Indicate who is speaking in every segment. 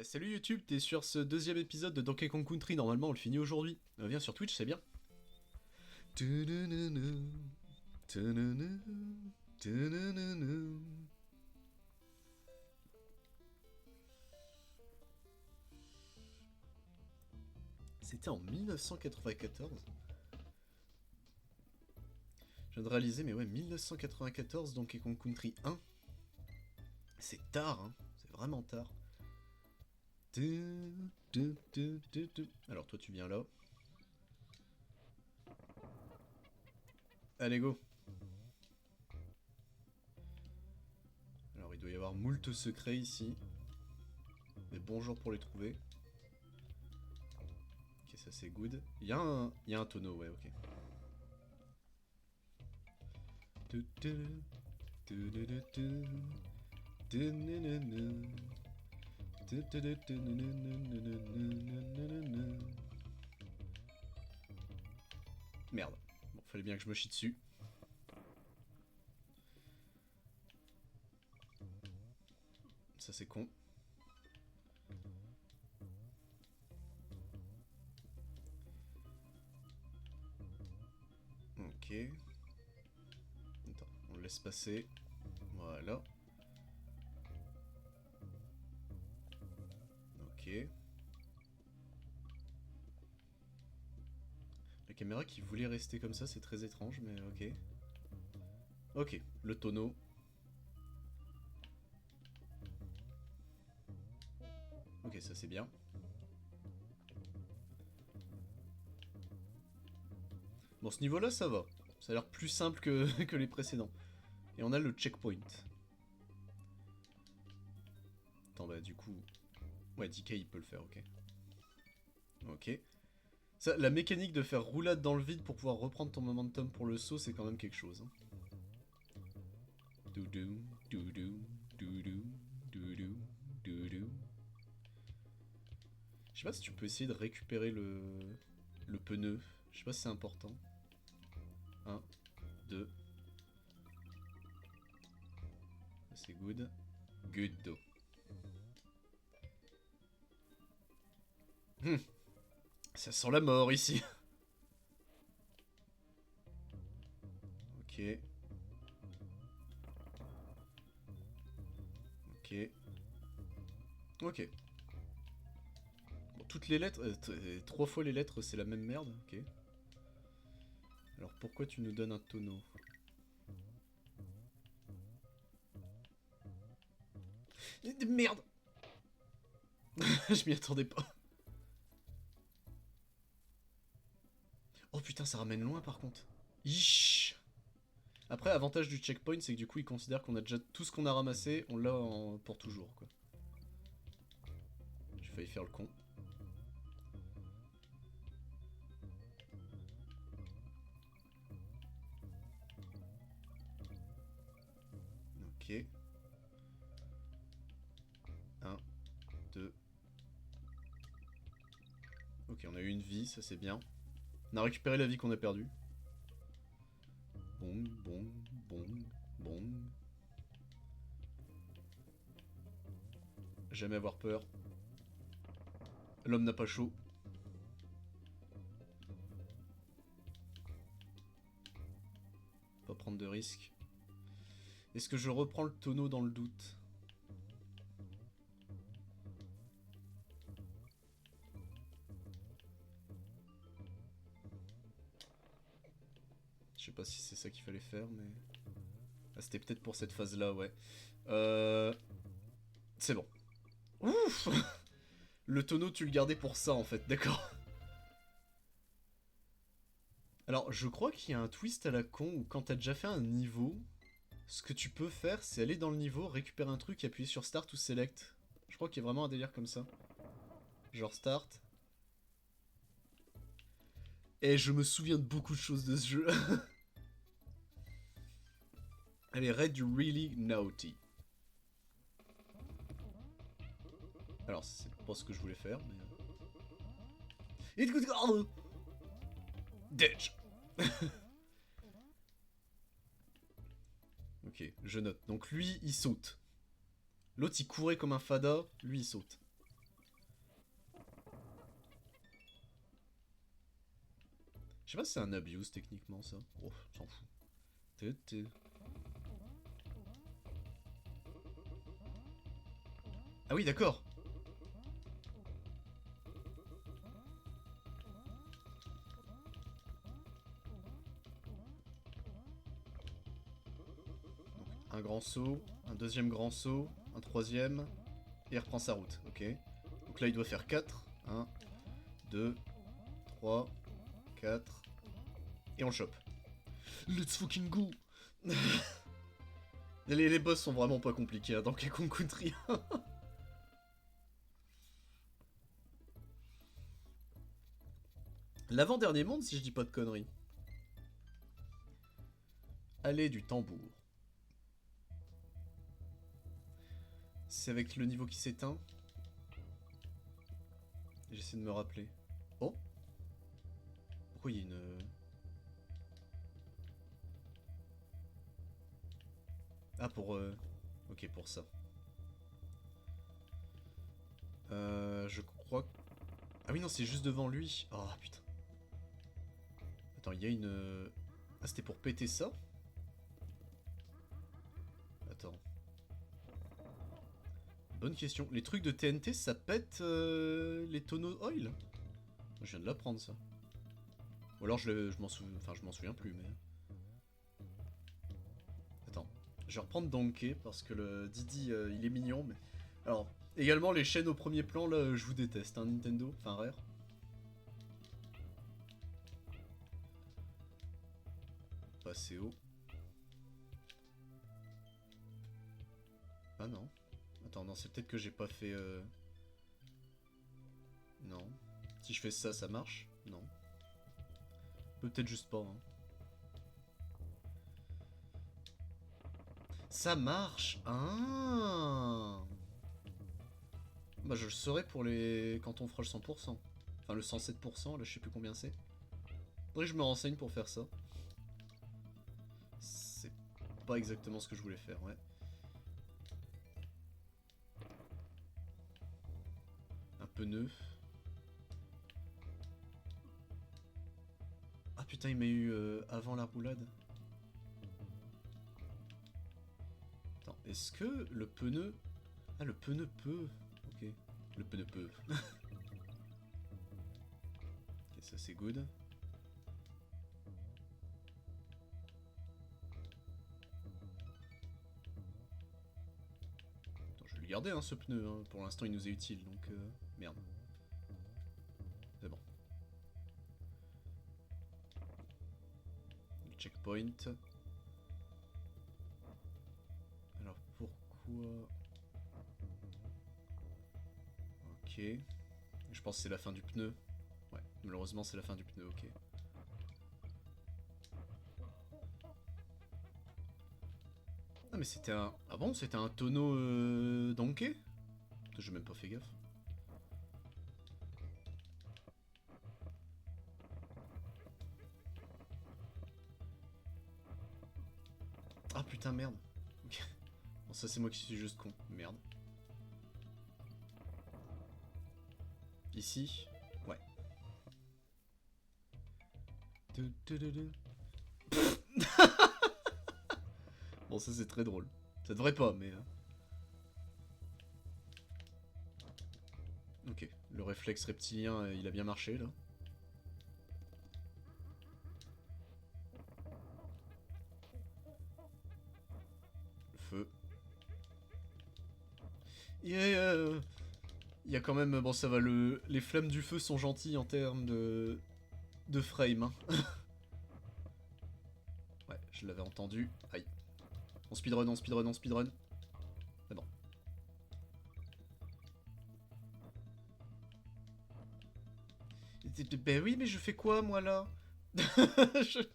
Speaker 1: Salut YouTube, t'es sur ce deuxième épisode de Donkey Kong Country, normalement on le finit aujourd'hui. Viens sur Twitch, c'est bien. C'était en 1994. Je viens de réaliser, mais ouais, 1994, Donkey Kong Country 1. C'est tard, hein, c'est vraiment tard. Alors toi tu viens là. Allez go. Alors il doit y avoir moult secrets ici. Mais bonjour pour les trouver. Ok, ça c'est good. Il y a un tonneau, ouais, ok. Merde. Bon, fallait bien que je me chie dessus. Ça c'est con. Ok. Attends, on le laisse passer. Voilà. Ok. La caméra qui voulait rester comme ça, c'est très étrange, mais ok. Ok, le tonneau. Ok, ça c'est bien. Bon, ce niveau-là, ça va. Ça a l'air plus simple que, que les précédents. Et on a le checkpoint. Attends, bah du coup... Ouais, DK, il peut le faire, ok. Ok. Ça, la mécanique de faire roulade dans le vide pour pouvoir reprendre ton momentum pour le saut, c'est quand même quelque chose. Hein. Doudou, doudou, doudou, doudou, doudou. Je sais pas si tu peux essayer de récupérer le pneu. Je sais pas si c'est important. 1, 2. C'est good. Good do. Ça sent la mort ici. Ok. Ok. Ok. Bon, toutes les lettres... 3 fois les lettres, c'est la même merde. Ok. Alors pourquoi tu nous donnes un tonneau? Merde. Je m'y attendais pas. Oh putain, ça ramène loin par contre. Ish. Après, avantage du checkpoint, c'est que du coup, il considère qu'on a déjà tout ce qu'on a ramassé, on l'a pour toujours, quoi. J'ai failli faire le con. Ok. 1, 2. Ok, on a eu une vie, ça c'est bien. On a récupéré la vie qu'on a perdue. Bong, bong, bong, bong. Jamais avoir peur. L'homme n'a pas chaud. Pas prendre de risques. Est-ce que je reprends le tonneau dans le doute? Je sais pas si c'est ça qu'il fallait faire, mais... Ah, c'était peut-être pour cette phase-là, ouais. C'est bon. Ouf. Le tonneau, tu le gardais pour ça, en fait, d'accord. Alors, je crois qu'il y a un twist à la con où quand t'as déjà fait un niveau, ce que tu peux faire, c'est aller dans le niveau, récupérer un truc, appuyer sur Start ou Select. Je crois qu'il y a vraiment un délire comme ça. Genre Start. Et je me souviens de beaucoup de choses de ce jeu. Allez, Red You Really Naughty. Alors, c'est pas ce que je voulais faire, mais... It could go! Ditch. Ok, je note. Donc lui, il saute. L'autre, il courait comme un fada, lui, il saute. Je sais pas si c'est un abuse techniquement ça. Oh, s'en fout. Ah oui, d'accord. Un grand saut, un deuxième grand saut, un troisième, et il reprend sa route, ok. Donc là il doit faire 4, 1, 2, 3, 4, et on le chope. Let's fucking go. Les boss sont vraiment pas compliqués hein, dans Donkey Kong Country. L'avant-dernier monde si je dis pas de conneries. Allée du tambour. C'est avec le niveau qui s'éteint. J'essaie de me rappeler. Oh. Pourquoi il y a une... Ah pour... Ok pour ça. Je crois... Ah oui non c'est juste devant lui. Oh putain. Attends il y a une... Ah c'était pour péter ça? Attends. Bonne question. Les trucs de TNT ça pète les tonneaux oil? Je viens de l'apprendre ça. Ou alors je m'en souviens... Enfin je m'en souviens plus mais... Attends. Je vais reprendre Donkey parce que le Didi il est mignon mais... Alors, également les chaînes au premier plan là je vous déteste hein Nintendo, enfin Rare. Pas assez haut. Ah non. Attends non c'est peut-être que j'ai pas fait Non. Si je fais ça, ça marche? Non. Peut-être juste pas hein. Ça marche. Ah. Bah je le saurai pour les... Quand on fera le 100%. Enfin le 107%, là je sais plus combien c'est. Faudrait que je me renseigne pour faire ça. C'est pas exactement ce que je voulais faire, ouais. Un pneu. Ah putain il m'a eu avant la roulade. Attends, est-ce que le pneu... Ah le pneu peut... Ok. Le pneu peut. Ok ça c'est good. Je vais le garder hein, ce pneu, hein. Pour l'instant il nous est utile donc merde. C'est bon. Le checkpoint. Alors pourquoi... Ok. Je pense que c'est la fin du pneu. Ouais, malheureusement c'est la fin du pneu, ok. Ah mais c'était un... Ah bon c'était un tonneau Donkey? J'ai même pas fait gaffe. Ah putain merde. Ok. Bon ça c'est moi qui suis juste con. Merde. Ici. Ouais. Bon ça c'est très drôle. Ça devrait pas mais... Ok. Le réflexe reptilien il a bien marché là. Le feu. Yeah. Il y a quand même... Bon ça va, les flammes du feu sont gentilles en termes de frame. Hein. Ouais, je l'avais entendu. Aïe. On speedrun, on speedrun, on speedrun. C'est bon. Ben oui, mais je fais quoi moi là? je...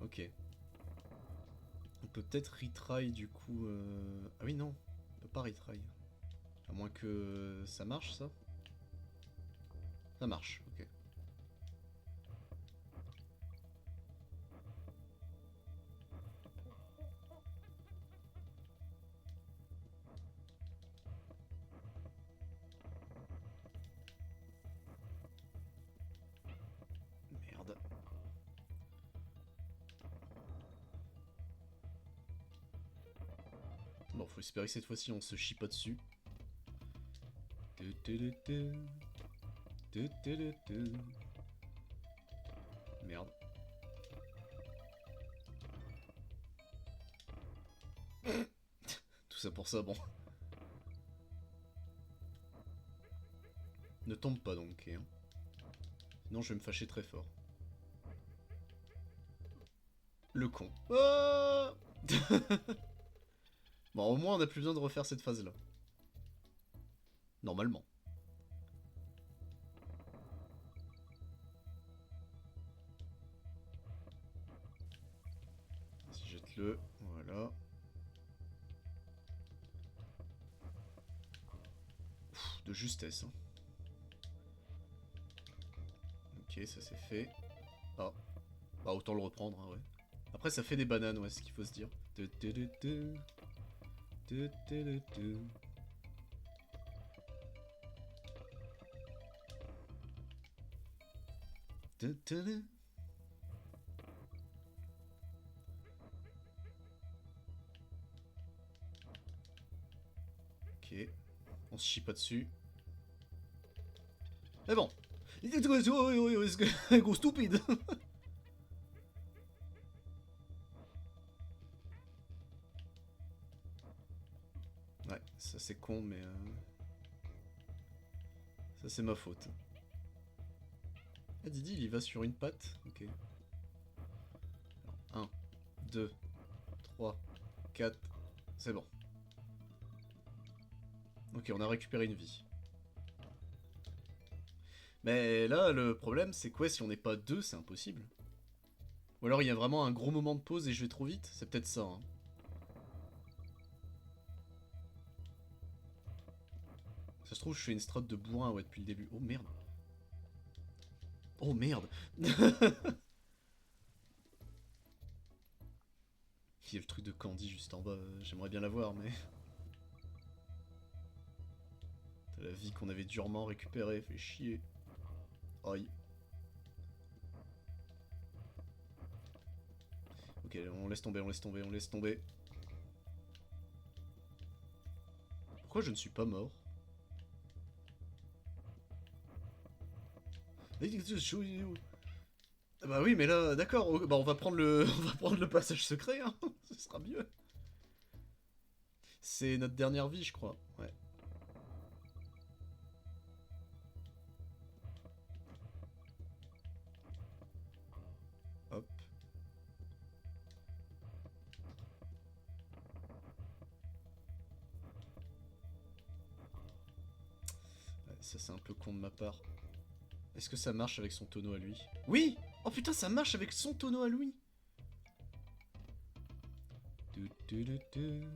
Speaker 1: Ok. On peut peut-être retry du coup... Ah oui non, on peut pas retry. À moins que ça marche ça. Ça marche, ok. Bon, faut espérer que cette fois-ci on se chie pas dessus. Merde. Tout ça pour ça, bon. Ne tombe pas donc, hein. Sinon je vais me fâcher très fort. Le con. Ah bon, au moins on a plus besoin de refaire cette phase-là. Normalement. Vas-y, jette-le. Voilà. Pff, de justesse. Hein. Ok, ça c'est fait. Ah. Bah autant le reprendre, hein, ouais. Après ça fait des bananes, ouais, c'est ce qu'il faut se dire. Ok. On se chie pas dessus. Mais bon. Gros stupide. Ouais, ça c'est con, mais... ça c'est ma faute. Ah, Didi, il y va sur une patte. Ok. 1, 2, 3, 4... C'est bon. Ok, on a récupéré une vie. Mais là, le problème, c'est quoi, si on n'est pas deux, c'est impossible. Ou alors il y a vraiment un gros moment de pause et je vais trop vite. C'est peut-être ça, hein. Ça se trouve, je fais une strat de bourrin, ouais, depuis le début. Oh merde. Oh merde. Il y a le truc de Candy juste en bas. J'aimerais bien l'avoir, mais... T'as la vie qu'on avait durement récupérée, fait chier. Aïe. Ok, on laisse tomber, on laisse tomber, on laisse tomber. Pourquoi je ne suis pas mort? Bah oui, mais là, d'accord, bah on va prendre le, on va prendre le passage secret, hein. Ce sera mieux. C'est notre dernière vie, je crois. Ouais. Hop. Ouais, ça c'est un peu con de ma part. Est-ce que ça marche avec son tonneau à lui? Oui! Oh putain, ça marche avec son tonneau à lui! Du, du, du, du.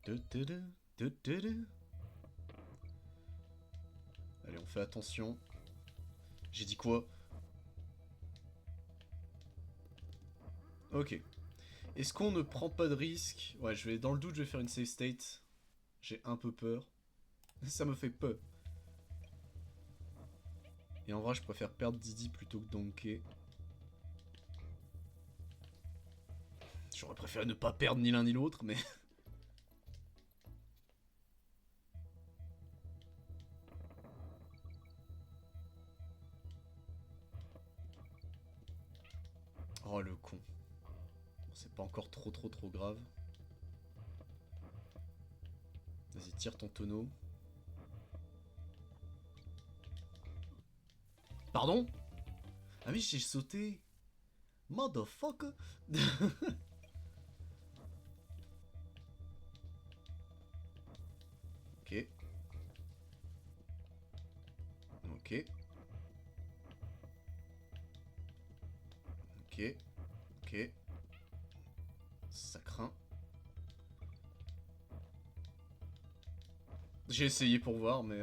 Speaker 1: Du, du, du, du, du, du. Allez, on fait attention. J'ai dit quoi? Ok. Est-ce qu'on ne prend pas de risque? Ouais, je vais, dans le doute, je vais faire une save state. J'ai un peu peur. Ça me fait peur. Et en vrai, je préfère perdre Didi plutôt que Donkey. J'aurais préféré ne pas perdre ni l'un ni l'autre, mais... Oh, le con. Bon, c'est pas encore trop grave. Vas-y, tire ton tonneau. Pardon? Ah oui, j'ai sauté. Motherfucker. Ok. Ok. Ok. Ok. Ça craint. J'ai essayé pour voir, mais...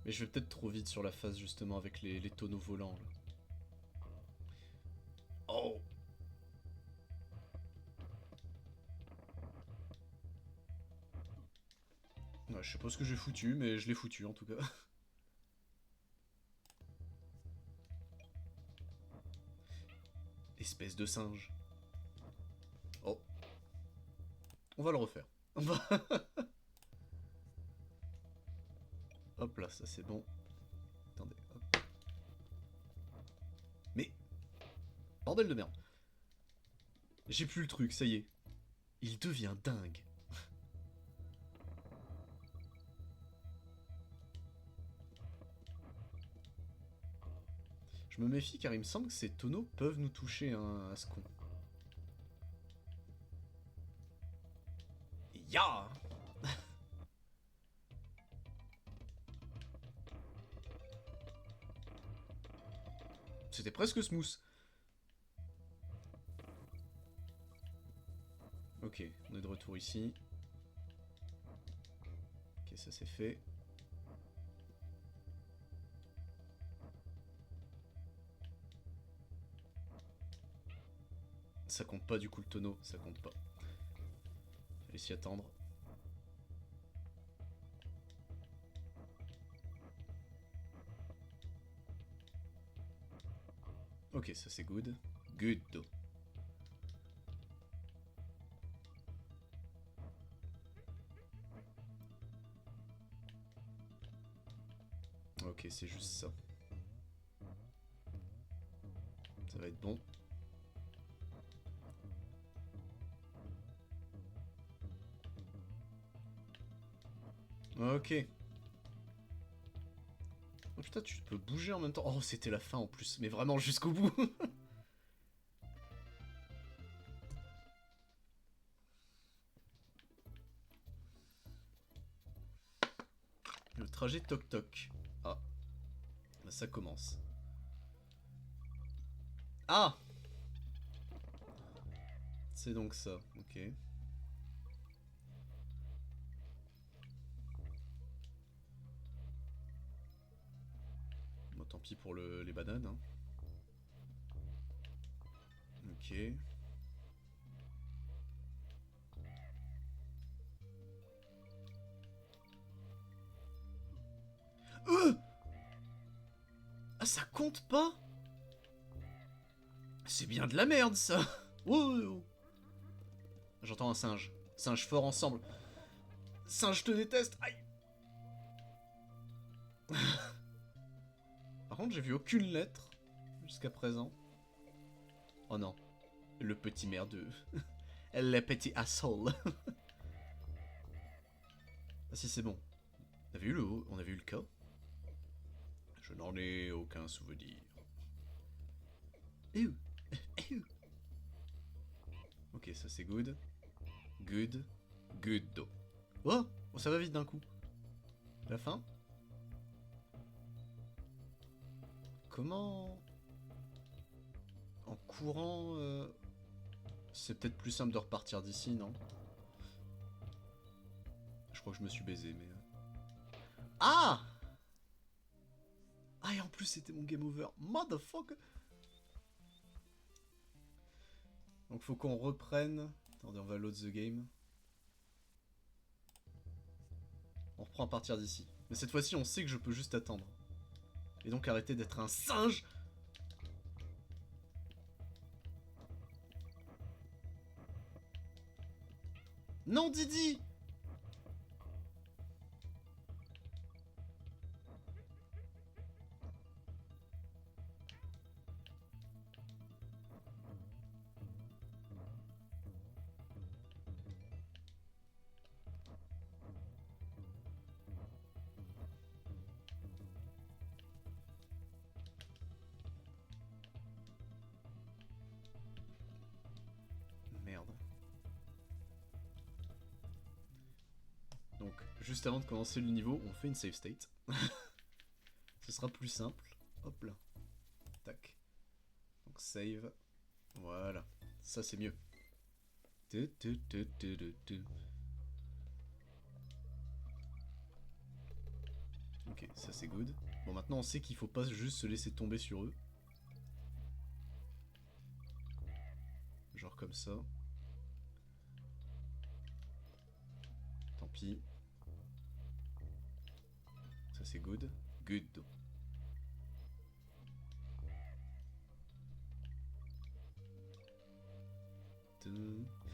Speaker 1: mais je vais peut-être trop vite sur la phase, justement, avec les tonneaux volants, là. Oh! Ouais, je sais pas ce que j'ai foutu, mais je l'ai foutu en tout cas. Espèce de singe. Oh. On va le refaire. On va... Hop là, ça c'est bon. Attendez, hop. Mais... Bordel de merde. J'ai plus le truc, ça y est. Il devient dingue. Je me méfie car il me semble que ces tonneaux peuvent nous toucher hein, à ce con. Ya. C'était presque smooth. Ok, on est de retour ici. Ok, ça c'est fait. Ça compte pas du coup le tonneau, ça compte pas. Fallait s'y attendre. Ok, ça c'est good. Good. Ok, c'est juste ça. Ça va être bon. Ok. Oh putain, tu peux bouger en même temps. Oh, c'était la fin en plus, mais vraiment jusqu'au bout. Le trajet toc-toc. Ah, là, ça commence. Ah! C'est donc ça, ok. Bon, tant pis pour les bananes. Hein. Ok. Ah, ça compte pas? C'est bien de la merde, ça. Wow. J'entends un singe. Singe fort ensemble. Singe, je te déteste. Aïe. Par contre, j'ai vu aucune lettre jusqu'à présent. Oh non. Le petit merdeux. Le petit asshole. Ah si, c'est bon. On avait eu le cas. Je n'en ai aucun souvenir. Ok, ça c'est good. Good. Good. Oh, oh, ça va vite d'un coup. La fin. Comment... En courant... C'est peut-être plus simple de repartir d'ici, non? Je crois que je me suis baisé, mais... Ah! Ah, et en plus, c'était mon game over. Motherfucker! Donc, faut qu'on reprenne... Attendez, on va load the game. On reprend à partir d'ici. Mais cette fois-ci, on sait que je peux juste attendre. Et donc arrêter d'être un singe! Non, Didi! Merde. Donc, juste avant de commencer le niveau, on fait une save state. Ce sera plus simple. Hop là. Tac. Donc save. Voilà. Ça c'est mieux. Ok, ça c'est good. Bon, maintenant on sait qu'il faut pas juste se laisser tomber sur eux. Genre comme ça. Tant pis. Ça c'est good. Good.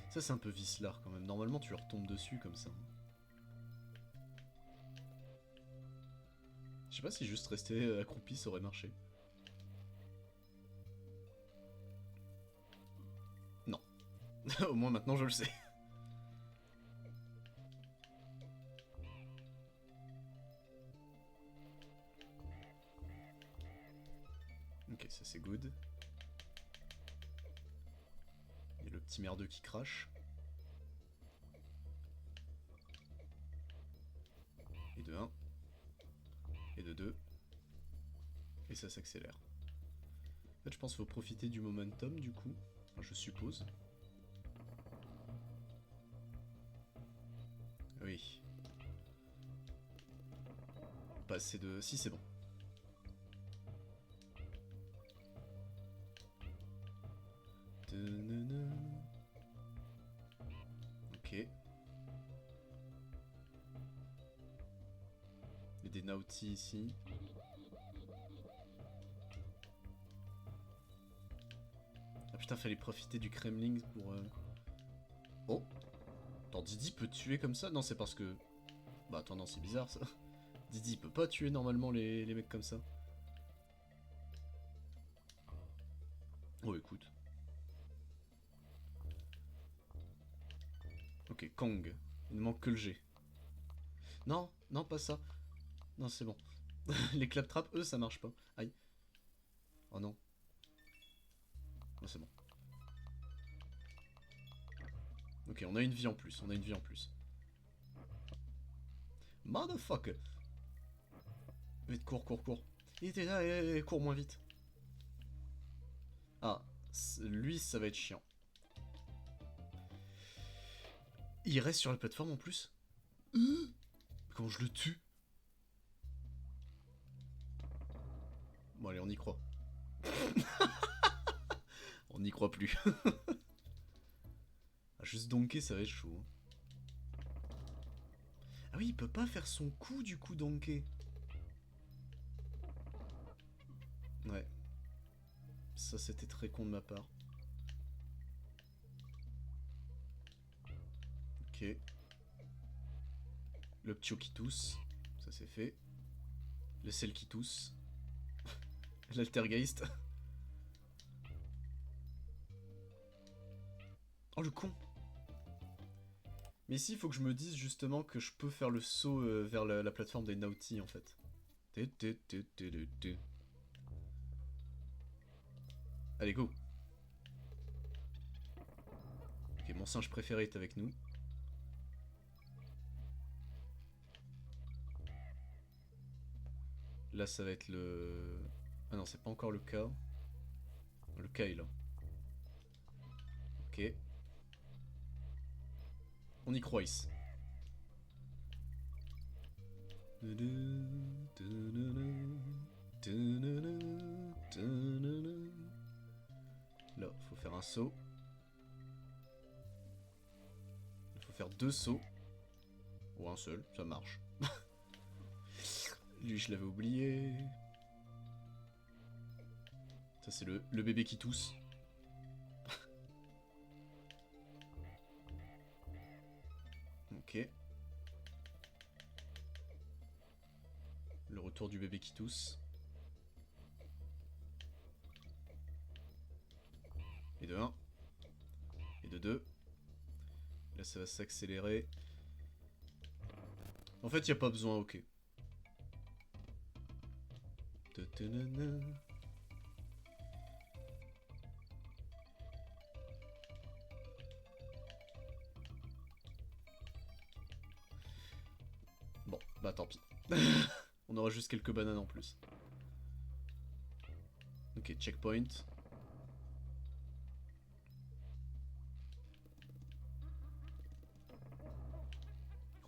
Speaker 1: Ça c'est un peu vicelard quand même. Normalement tu retombes dessus comme ça. Je sais pas si juste rester accroupi ça aurait marché. Non. Au moins maintenant je le sais. Ok, ça c'est good. Il y a le petit merdeux qui crache. Et de 1. Et de 2. Et ça s'accélère. En fait, je pense qu'il faut profiter du momentum du coup. Enfin, je suppose. Oui. Pas assez de... Si, c'est bon. Ok. Il y a des naughty ici. Ah putain, fallait profiter du Kremlin pour... Oh. Attends, Didi peut tuer comme ça? Non, c'est parce que... Bah attends, non, c'est bizarre ça. Didi peut pas tuer normalement les mecs comme ça. Oh, écoute. Ok, Kong. Il ne manque que le G. Non, non, pas ça. Non, c'est bon. Les claptraps, eux, ça marche pas. Aïe. Oh non. Non, c'est bon. Ok, on a une vie en plus, on a une vie en plus. Motherfucker. Vite, cours, cours, cours. Il était là, cours moins vite. Ah, lui, ça va être chiant. Il reste sur la plateforme en plus. Comment je le tue? Bon, allez, on y croit. On n'y croit plus. Ah, juste donker, ça va être chaud. Ah oui, il peut pas faire son coup du coup donker. Ouais. Ça, c'était très con de ma part. Ok. Le ptio qui tousse. Ça, c'est fait. Le sel qui tousse. L'altergeist. Oh, le con. Mais ici, il faut que je me dise justement que je peux faire le saut vers la plateforme des Naughty en fait. Allez, go. Ok, mon singe préféré est avec nous. Là, ça va être le... Ah non, c'est pas encore le cas. Le cas est là. Ok. On y croit ici. Là, faut faire un saut. Il faut faire 2 sauts. Ou un seul, ça marche. Lui, je l'avais oublié. Ça, c'est le bébé qui tousse. Ok. Le retour du bébé qui tousse. Et de 1. Et de 2. Là, ça va s'accélérer. En fait, il n'y a pas besoin, ok. Bon, bah tant pis. On aura juste quelques bananes en plus. Ok, checkpoint.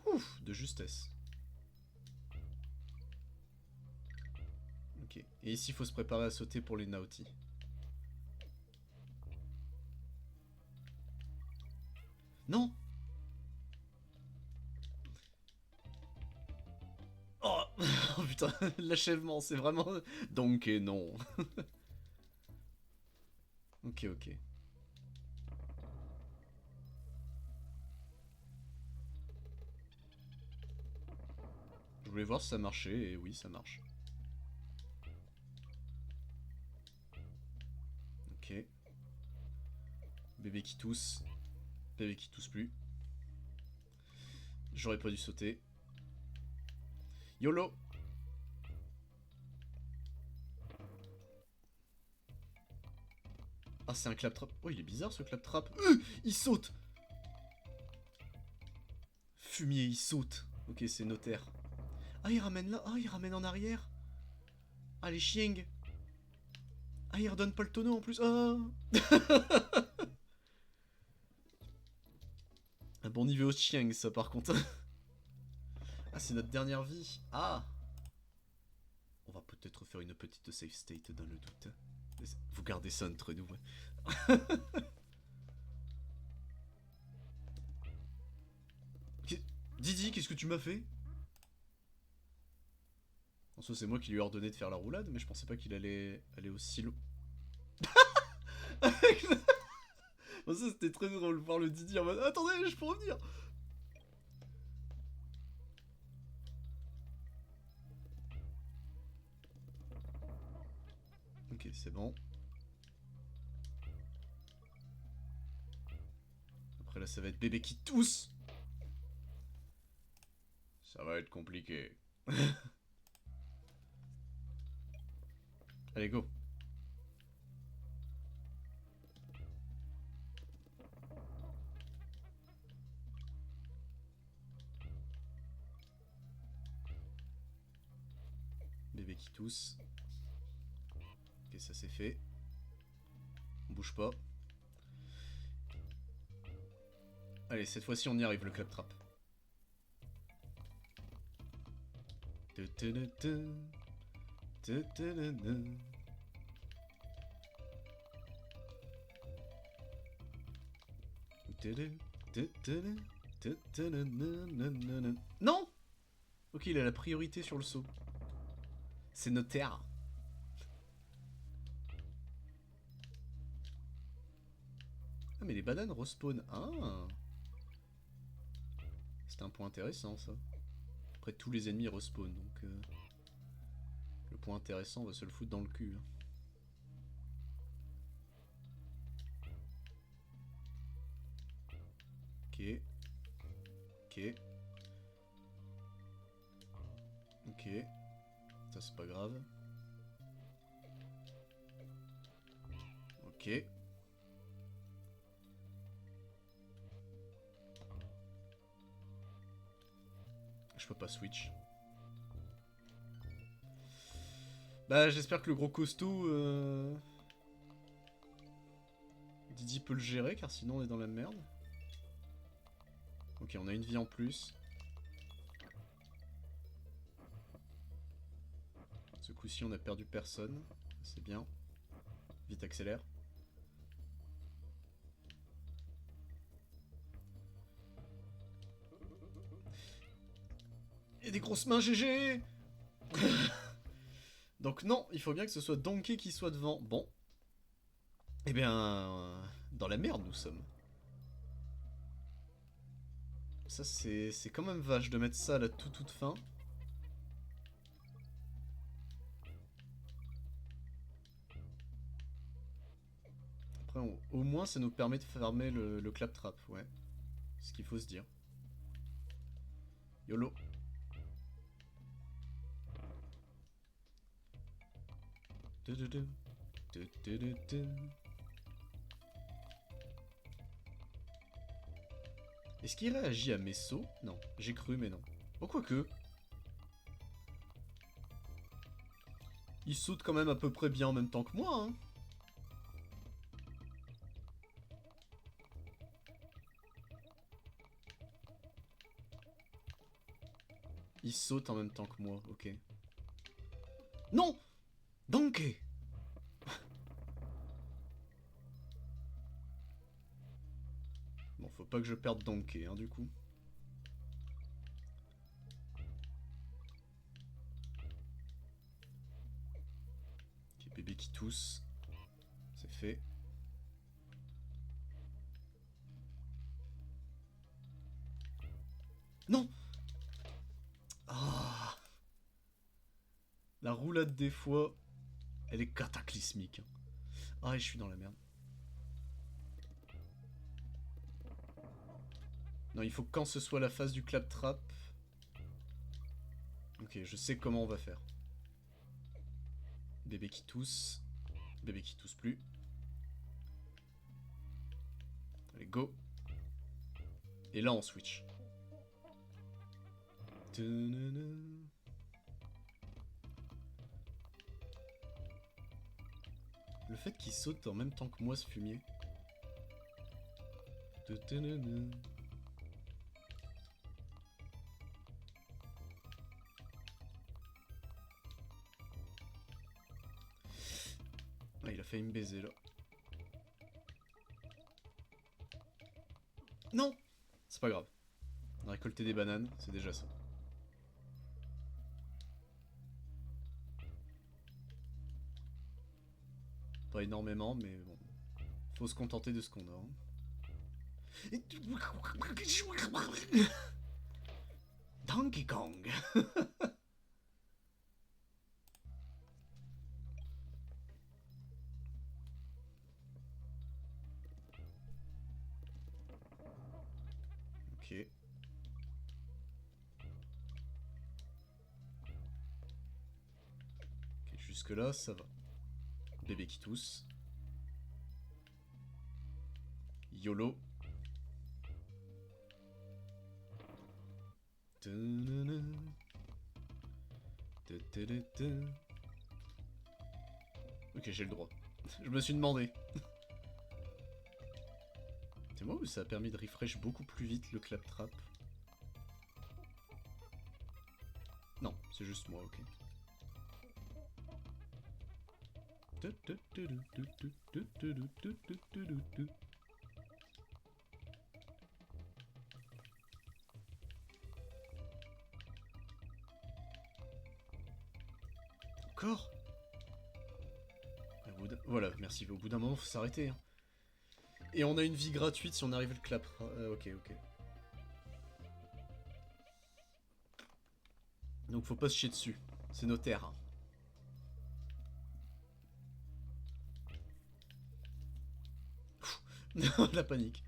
Speaker 1: Ouf, de justesse. Ok, et ici il faut se préparer à sauter pour les Naughty. Non. Oh, oh putain. putain, l'achèvement, c'est vraiment... Donkey, non. Ok, ok. Je voulais voir si ça marchait, et oui, ça marche. Ok. Bébé qui tousse. Bébé qui tousse plus. J'aurais pas dû sauter. YOLO. Ah, c'est un claptrap. Oh, il est bizarre ce claptrap. Il saute. Fumier, il saute. Ok, c'est notaire. Ah, il ramène là. Ah, il ramène en arrière. Ah, les chiengs. Ah, il redonne pas le tonneau en plus. Ah. Un bon niveau chieng, ça, par contre. Ah, c'est notre dernière vie. Ah. On va peut-être faire une petite safe state dans le doute. Vous gardez ça entre nous. Didi, qu'est-ce que tu m'as fait? En soi, c'est moi qui lui ai ordonné de faire la roulade, mais je pensais pas qu'il allait aller aussi loin. Bon, ça, c'était très drôle, voir le Didi en mode attendez, je peux revenir. Ok, c'est bon. Après, là, ça va être bébé qui tousse. Ça va être compliqué. Allez, go. Bébé qui tousse. Ok, ça c'est fait. On bouge pas. Allez, cette fois-ci on y arrive, le claptrap. Non. Ok, il a la priorité sur le saut. C'est notaire. Ah, mais les bananes respawn. Ah. C'est un point intéressant, ça. Après, tous les ennemis respawn, donc... le point intéressant, on va se le foutre dans le cul. Hein. Ok. Ok. Ok. Ça, c'est pas grave. Ok. Je peux pas switch. Bah, j'espère que le gros costaud... Didi peut le gérer, car sinon on est dans la merde. Ok, on a une vie en plus. Ce coup-ci, on a perdu personne. C'est bien. Vite, accélère. Et des grosses mains, GG. Donc non, il faut bien que ce soit Donkey qui soit devant. Bon. Eh bien... dans la merde, nous sommes. Ça, c'est quand même vache de mettre ça à la toute fin. Après, au moins, ça nous permet de farmer le claptrap, ouais. Ce qu'il faut se dire. YOLO. Est-ce qu'il réagit à mes sauts? Non, j'ai cru, mais non. Oh, quoique. Il saute quand même à peu près bien en même temps que moi, hein. Il saute en même temps que moi, ok. Non! Donkey! Bon, faut pas que je perde Donkey, hein, du coup. Bébé qui tousse. C'est fait. Non. Ah. La roulade des fois, elle est cataclysmique. Ah, et je suis dans la merde. Non, il faut que quand ce soit la phase du claptrap. Ok, je sais comment on va faire. Bébé qui tousse. Bébé qui tousse plus. Allez, go. Et là, on switch. Le fait qu'il saute en même temps que moi, ce fumier. Ah, il a failli me baiser, là. Non! C'est pas grave. On a récolté des bananes, c'est déjà ça. Pas énormément, mais bon. Faut se contenter de ce qu'on a. Hein. Donkey Kong. Ok. Ok, jusque là, ça va. Bébé qui tousse. YOLO. Ok, j'ai le droit. Je me suis demandé. C'est moi ou ça a permis de refresh beaucoup plus vite le claptrap? Non, c'est juste moi, ok. Encore? Voilà, merci. Au bout d'un moment, faut s'arrêter. Hein. Et on a une vie gratuite si on arrive le clap. Ok, ok. Donc faut pas se chier dessus. C'est nos terres. Non, la panique.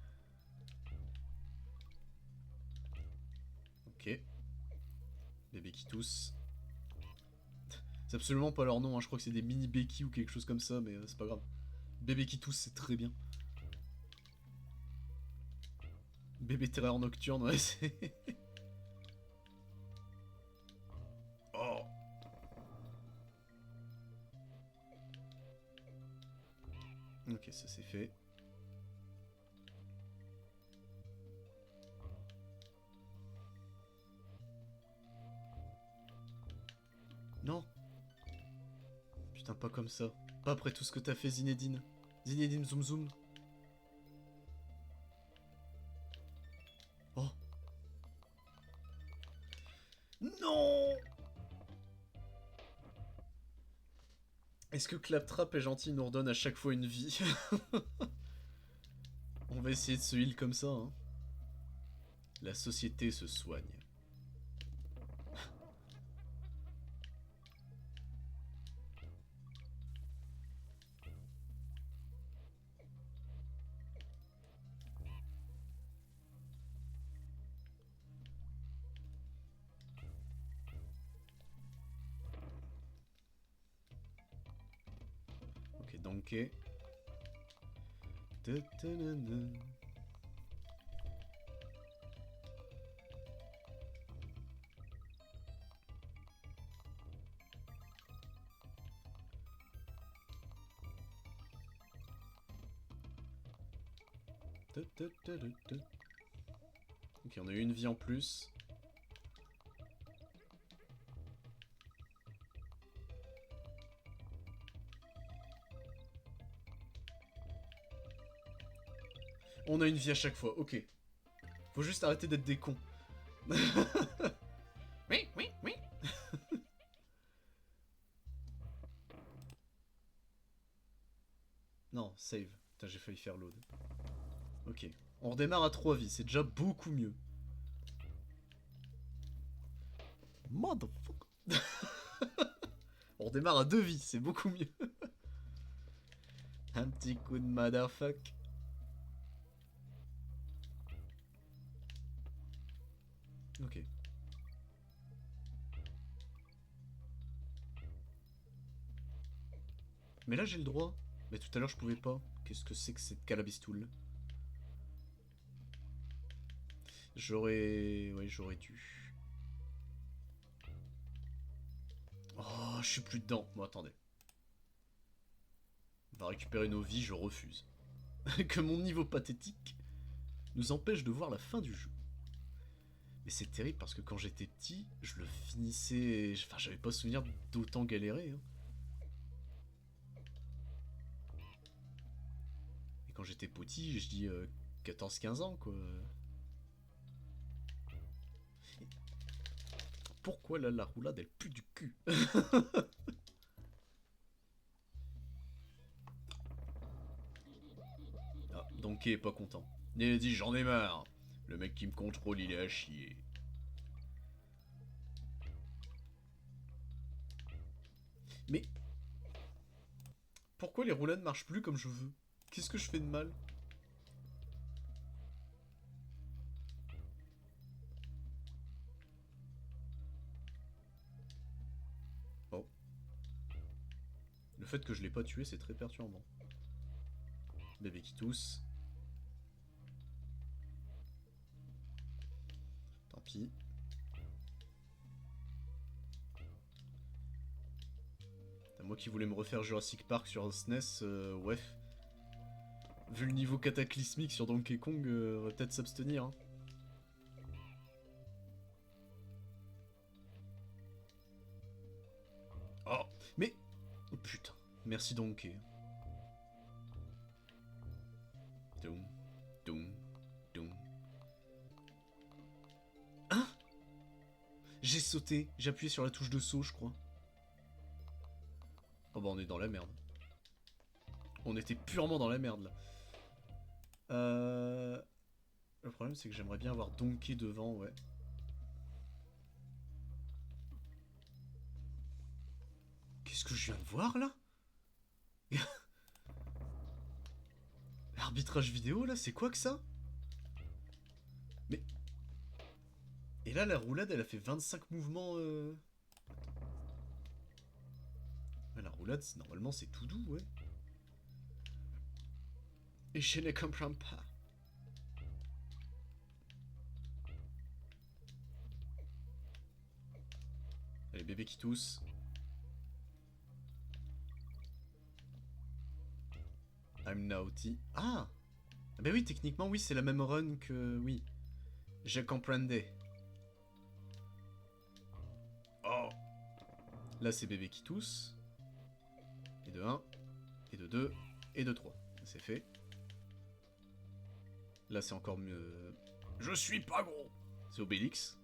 Speaker 1: Ok. Bébé qui tousse. C'est absolument pas leur nom, hein. Je crois que c'est des mini Becky ou quelque chose comme ça, mais c'est pas grave. Bébé qui tousse, c'est très bien. Bébé terreur nocturne, ouais, c'est... Oh. Ok, ça c'est fait. Non. Putain, pas comme ça. Pas après tout ce que t'as fait, Zinedine. Zinedine Zoom Zoom. Oh. Non. Est-ce que Claptrap est gentil, il nous redonne à chaque fois une vie? On va essayer de se heal comme ça, hein. La société se soigne. Ok, donkey. Ok, on a eu une vie en plus. On a une vie à chaque fois, ok. Faut juste arrêter d'être des cons. Oui, oui, oui. save. Putain, j'ai failli faire load. Ok. On redémarre à 3 vies, c'est déjà beaucoup mieux. Motherfucker. On redémarre à 2 vies, c'est beaucoup mieux. Un petit coup de motherfuck. Ok. Mais là j'ai le droit. Mais tout à l'heure je pouvais pas. Qu'est-ce que c'est que cette calabistoule? J'aurais... Ouais, j'aurais dû. Oh, je suis plus dedans. Bon, attendez. On va récupérer nos vies, je refuse. Que mon niveau pathétique nous empêche de voir la fin du jeu. Mais c'est terrible parce que quand j'étais petit, je le finissais... Enfin, j'avais pas souvenir d'autant galérer. Hein. Et quand j'étais petit, je dis 14-15 ans, quoi. Pourquoi là, la roulade, elle pue du cul? Ah, Donkey est pas content. Il a dit j'en ai marre. Le mec qui me contrôle, il est à chier. Mais pourquoi les roulades marchent plus comme je veux? Qu'est-ce que je fais de mal? Oh. Le fait que je l'ai pas tué, c'est très perturbant. Bébé qui tousse. Tant pis. T'as moi qui voulais me refaire Jurassic Park sur SNES, ouais. Vu le niveau cataclysmique sur Donkey Kong, on va peut-être s'abstenir. Hein. Oh, mais... Oh, putain, merci Donkey. Doum, doum, doum. Hein? J'ai sauté, j'ai appuyé sur la touche de saut, je crois. Oh bah on est dans la merde. On était purement dans la merde là. Le problème c'est que j'aimerais bien avoir Donkey devant, ouais. Qu'est-ce que je viens de voir là? L'arbitrage vidéo là, c'est quoi que ça? Mais... Et là la roulade elle a fait 25 mouvements Ouais, la roulade normalement c'est tout doux, ouais. Et je ne comprends pas. Allez, bébé qui tousse. I'm naughty. Ah! Bah oui, techniquement, oui, c'est la même run que... Oui. Je comprendais. Oh! Là, c'est bébé qui tousse. Et de 1, et de 2, et de 3. C'est fait. Là, c'est encore mieux. Je suis pas gros! C'est Obélix.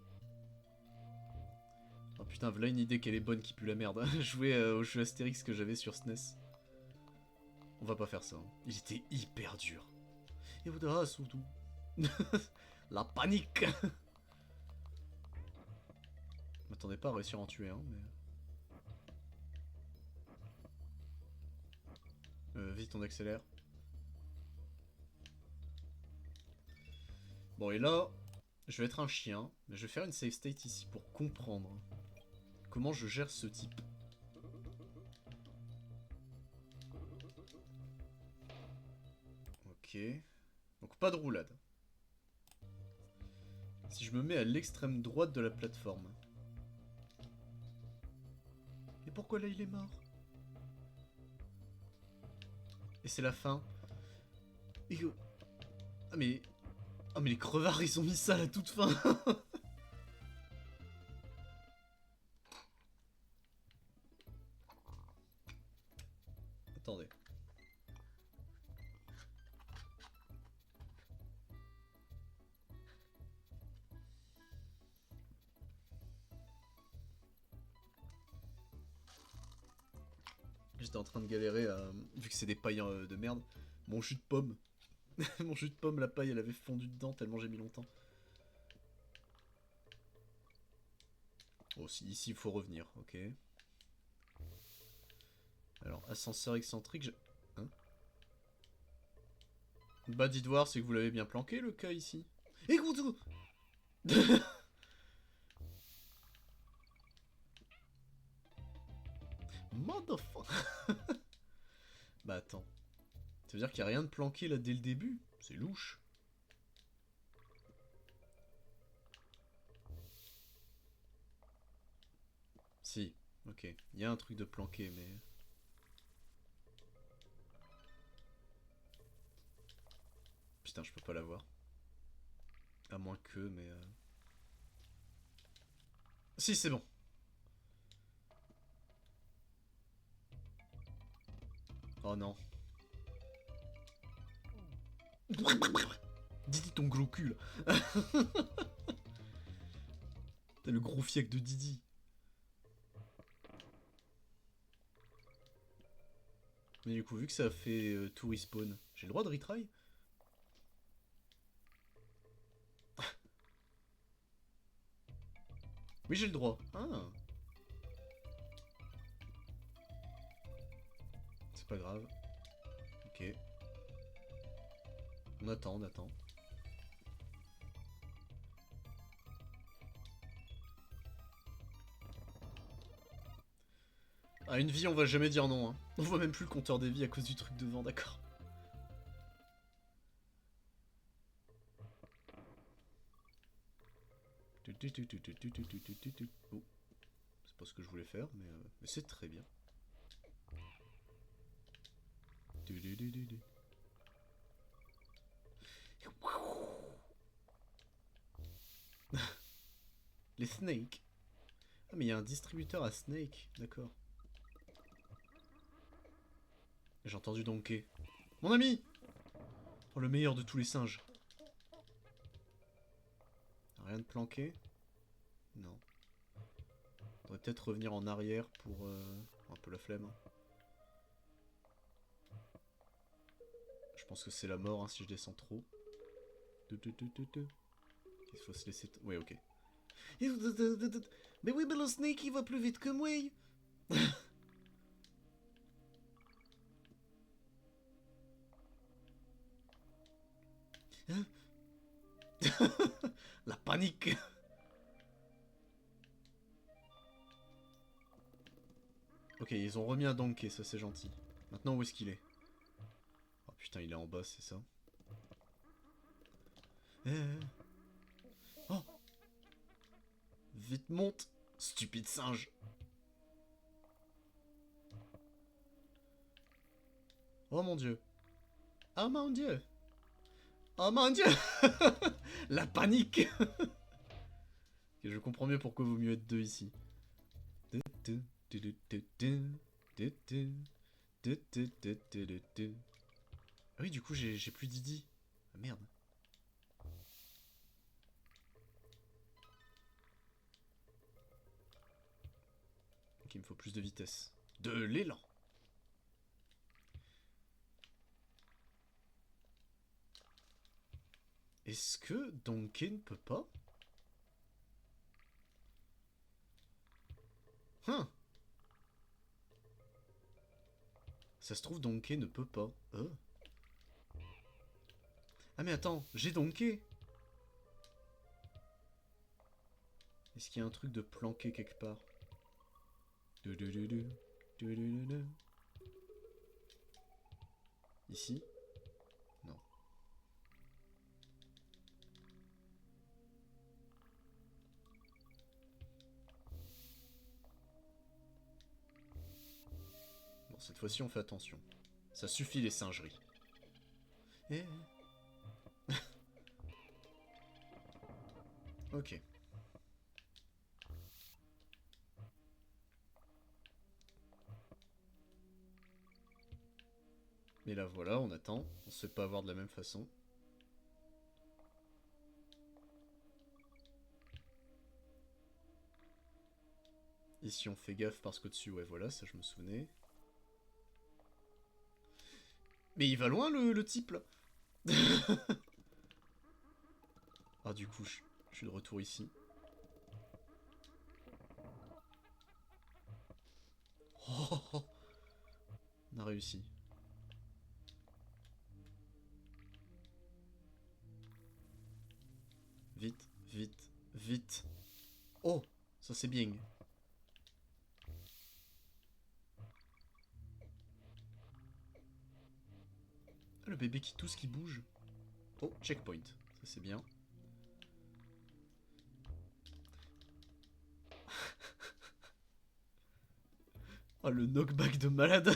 Speaker 1: Oh putain, voilà une idée qu'elle est bonne qui pue la merde. Jouer au jeu Astérix que j'avais sur SNES. On va pas faire ça. Hein. Il était hyper dur. Et vous surtout. La panique. Je m'attendais pas à réussir à en tuer un, mais... Vite, on accélère. Bon, et là, je vais être un chien, mais je vais faire une save state ici pour comprendre comment je gère ce type. Ok. Donc pas de roulade. Si je me mets à l'extrême droite de la plateforme. Et pourquoi là il est mort? Et c'est la fin. Et... Ah mais... Ah mais les crevards ils ont mis ça à la toute fin. Attendez. J'étais en train de galérer, vu que c'est des païens de merde, Mon jus de pomme. Mon jus de pomme, la paille, elle avait fondu dedans tellement j'ai mis longtemps. Oh, si, ici, il faut revenir, ok. Alors, ascenseur excentrique, hein? Bah, dites voir, c'est que vous l'avez bien planqué, le cas, ici. Écoute. Motherfucker. Bah, attends. Ça veut dire qu'il n'y a rien de planqué, là, dès le début? C'est louche. Si, ok. Il y a un truc de planqué, mais... Putain, je peux pas l'avoir. À moins que, mais... Si, c'est bon. Oh non. Didi ton gros cul, là. T'as le gros fiac de Didi. Mais du coup, vu que ça a fait tout respawn, j'ai le droit de retry? Oui, j'ai le droit. Ah. C'est pas grave. Ok. On attend, on attend. À une vie, on va jamais dire non. Hein. On voit même plus le compteur des vies à cause du truc devant, d'accord. Oh. C'est pas ce que je voulais faire, mais c'est très bien. Les snakes. Ah, mais il y a un distributeur à snake, d'accord. J'ai entendu Donkey. Mon ami! Oh, le meilleur de tous les singes. Rien de planqué? Non. On devrait peut-être revenir en arrière pour un peu la flemme. Je pense que c'est la mort hein, si je descends trop. Il faut se laisser... Ouais, ok. Mais oui, mais le Snake il va plus vite que moi. Hein? La panique. Ok, ils ont remis un Donkey, ça c'est gentil. Maintenant, où est-ce qu'il est? Oh putain, il est en bas, c'est ça? Oh! Vite monte! Stupide singe! Oh mon dieu! Oh mon dieu! Oh mon dieu! La panique! Ok, je comprends mieux pourquoi il vaut mieux être deux ici. Ah oui, du coup, j'ai plus Didi. Ah merde. Ok, il me faut plus de vitesse. De l'élan! Est-ce que Donkey ne peut pas? Hein? Ça se trouve, Donkey ne peut pas. Ah mais attends, j'ai Donkey! Est-ce qu'il y a un truc de planqué quelque part? Ici? Non. Bon, cette fois-ci, on fait attention. Ça suffit les singeries. Eh. Ok. Et là voilà, on attend. On se fait pas avoir de la même façon. Ici on fait gaffe parce qu'au-dessus, ouais voilà, ça je me souvenais. Mais il va loin le type là. Ah du coup je suis de retour ici. Oh, on a réussi. Vite, vite, vite. Oh, ça c'est bien. Ah, le bébé qui tousse, qui bouge. Oh, checkpoint. Ça c'est bien. Oh, le knockback de malade.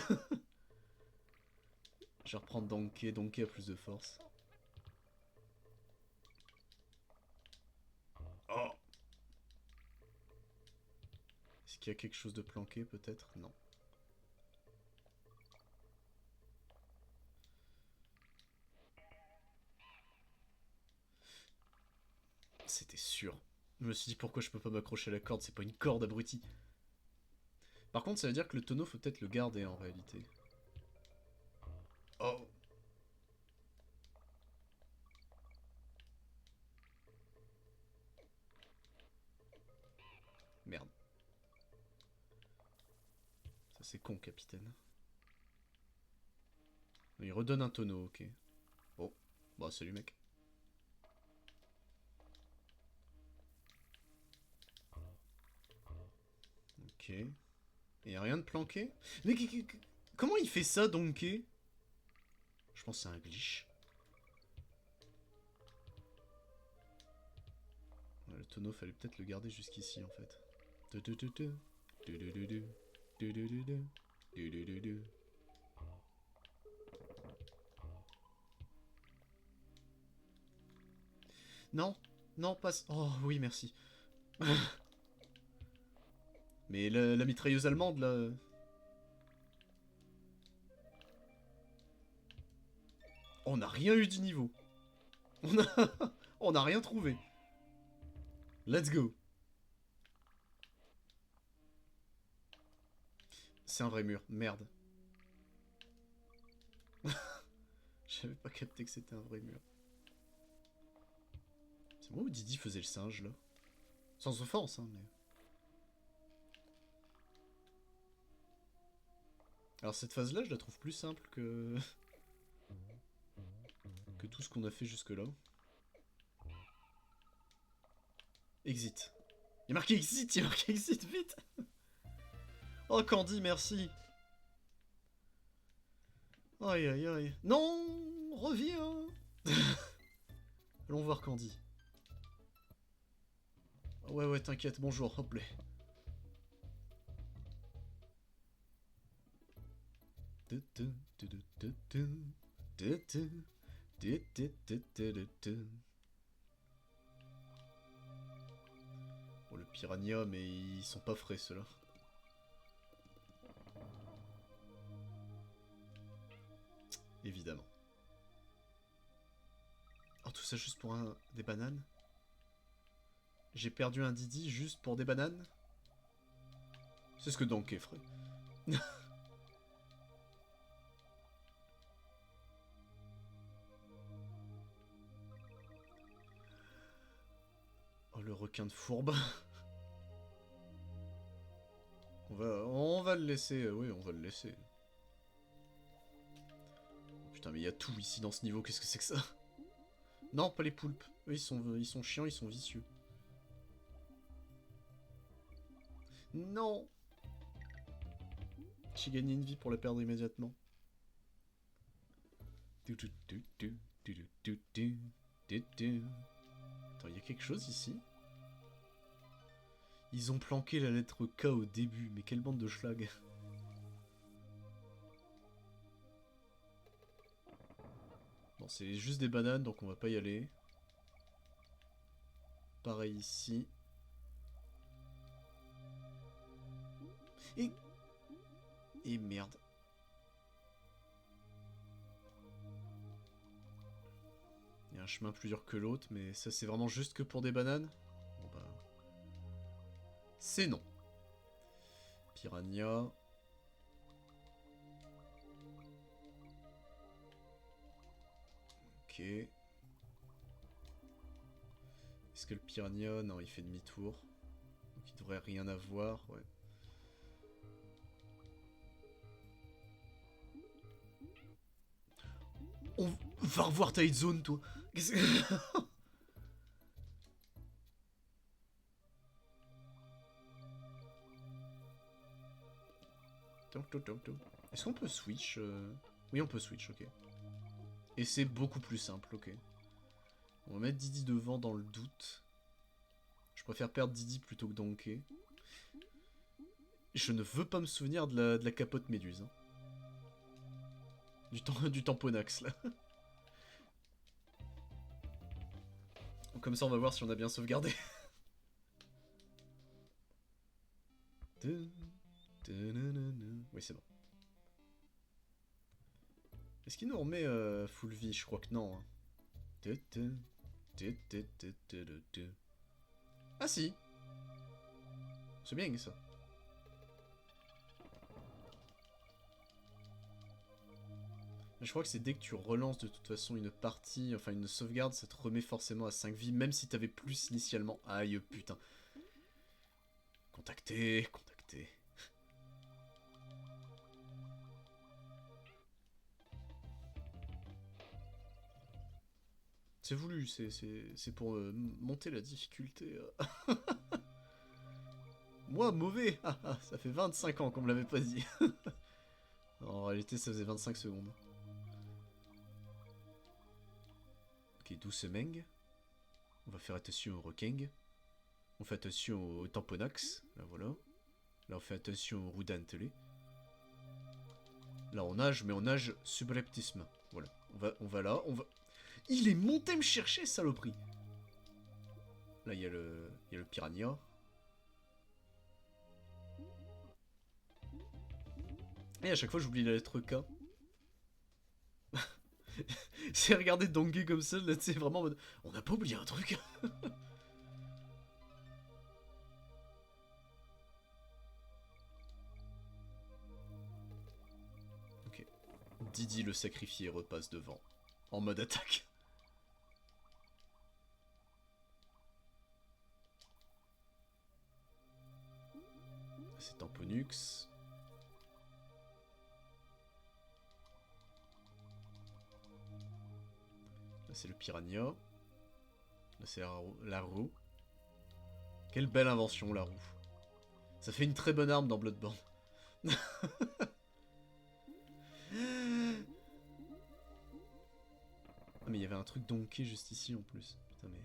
Speaker 1: Je vais reprendre Donkey. Donkey a plus de force. Oh. Est-ce qu'il y a quelque chose de planqué peut-être? Non. C'était sûr. Je me suis dit pourquoi je peux pas m'accrocher à la corde, c'est pas une corde abruti. Par contre ça veut dire que le tonneau faut peut-être le garder en réalité. Oh. Merde. Ça c'est con capitaine. Il redonne un tonneau, ok. Oh. Bah salut mec. Ok. Et rien de planqué? Mais comment il fait ça, Donkey? Je pense que c'est un glitch. Ouais, le tonneau, fallait peut-être le garder jusqu'ici, en fait. Non, non, passe. Oh, oui, merci. Mais la mitrailleuse allemande, là... On n'a rien eu du niveau. On a... On n'a rien trouvé. Let's go. C'est un vrai mur, merde. J'avais pas capté que c'était un vrai mur. C'est moi où Didi faisait le singe, là? Sans offense, hein, mais... Alors cette phase-là, je la trouve plus simple que... que tout ce qu'on a fait jusque-là. Exit. Il y a marqué exit, il y a marqué exit, vite. Oh, Candy, merci. Aïe, aïe, aïe. Non, reviens. Allons voir Candy. Ouais, ouais, t'inquiète, bonjour, hop là. Oh, le piranha, mais ils sont pas frais, ceux-là. Évidemment. Oh, tout ça juste pour des bananes? J'ai perdu un Didi juste pour des bananes? C'est ce que Donkey ferait. Oh, le requin de fourbe. On va le laisser, oui, on va le laisser. Oh, putain, mais il y a tout ici dans ce niveau, qu'est-ce que c'est que ça? Non, pas les poulpes. Eux, ils sont chiants, ils sont vicieux. Non! J'ai gagné une vie pour la perdre immédiatement. Attends, il y a quelque chose ici? Ils ont planqué la lettre K au début, mais quelle bande de schlag. Bon, c'est juste des bananes, donc on va pas y aller. Pareil ici. Et... Et merde. Il y a un chemin plus dur que l'autre, mais ça c'est vraiment juste que pour des bananes? Bon bah... C'est non. Piranha. Est-ce que le piranha... Non, il fait demi-tour. Donc il devrait rien avoir, ouais. On va revoir Tide Zone, toi. Qu'est-ce que... Est-ce qu'on peut switch Oui, on peut switch, ok. Et c'est beaucoup plus simple, ok. On va mettre Didi devant dans le doute. Je préfère perdre Didi plutôt que Donkey. Je ne veux pas me souvenir de la capote méduse. Hein. Du tamponax, là. Comme ça, on va voir si on a bien sauvegardé. Oui, c'est bon. Est-ce qu'il nous remet full vie? Je crois que non. Hein. Ah si! C'est bien ça. Je crois que c'est dès que tu relances de toute façon une partie, enfin une sauvegarde, ça te remet forcément à 5 vies, même si t'avais plus initialement. Aïe, putain. Contacté. C'est voulu, c'est pour monter la difficulté. Moi, mauvais. Ça fait 25 ans qu'on me l'avait pas dit. En réalité, ça faisait 25 secondes. Ok, douce Meng. On va faire attention au Rokeng. On fait attention au Tamponax. Là, voilà. Là, on fait attention au Roudantelé. Là, on nage, mais on nage subreptisme. Voilà. On va là, on va... Il est monté me chercher, saloperie. Là, il y a le piranha. Et à chaque fois, j'oublie la lettre K. C'est regarder Donkey comme ça, là, tu sais, vraiment en mode... On n'a pas oublié un truc. Ok. Didi le sacrifié repasse devant. En mode attaque. C'est Tamponux. Là, c'est le piranha. Là, c'est la roue. Quelle belle invention, la roue. Ça fait une très bonne arme dans Bloodborne. Ah mais il y avait un truc Donkey juste ici en plus. Putain mais...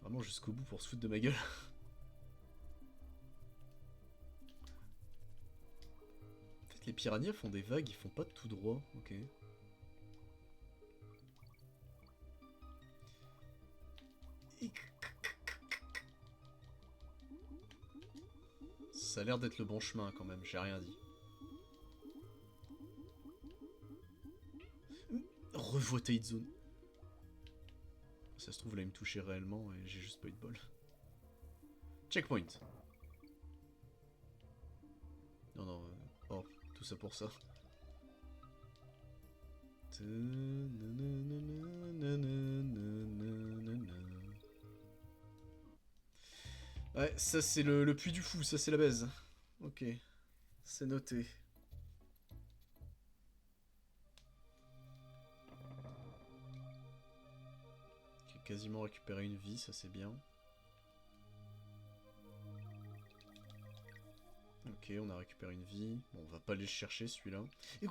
Speaker 1: Vraiment jusqu'au bout pour se foutre de ma gueule. En fait les piranhas font des vagues, ils font pas tout droit. Ok. Ça a l'air d'être le bon chemin quand même, j'ai rien dit. Revois Tide Zone. Ça se trouve là il me touchait réellement et j'ai juste pas eu de bol. Checkpoint. Non non, oh, tout ça pour ça. Ouais, ça c'est le puits du fou, ça c'est la baise. Ok, c'est noté. J'ai quasiment récupéré une vie, ça c'est bien. Ok, on a récupéré une vie. Bon, on va pas aller le chercher celui-là. Et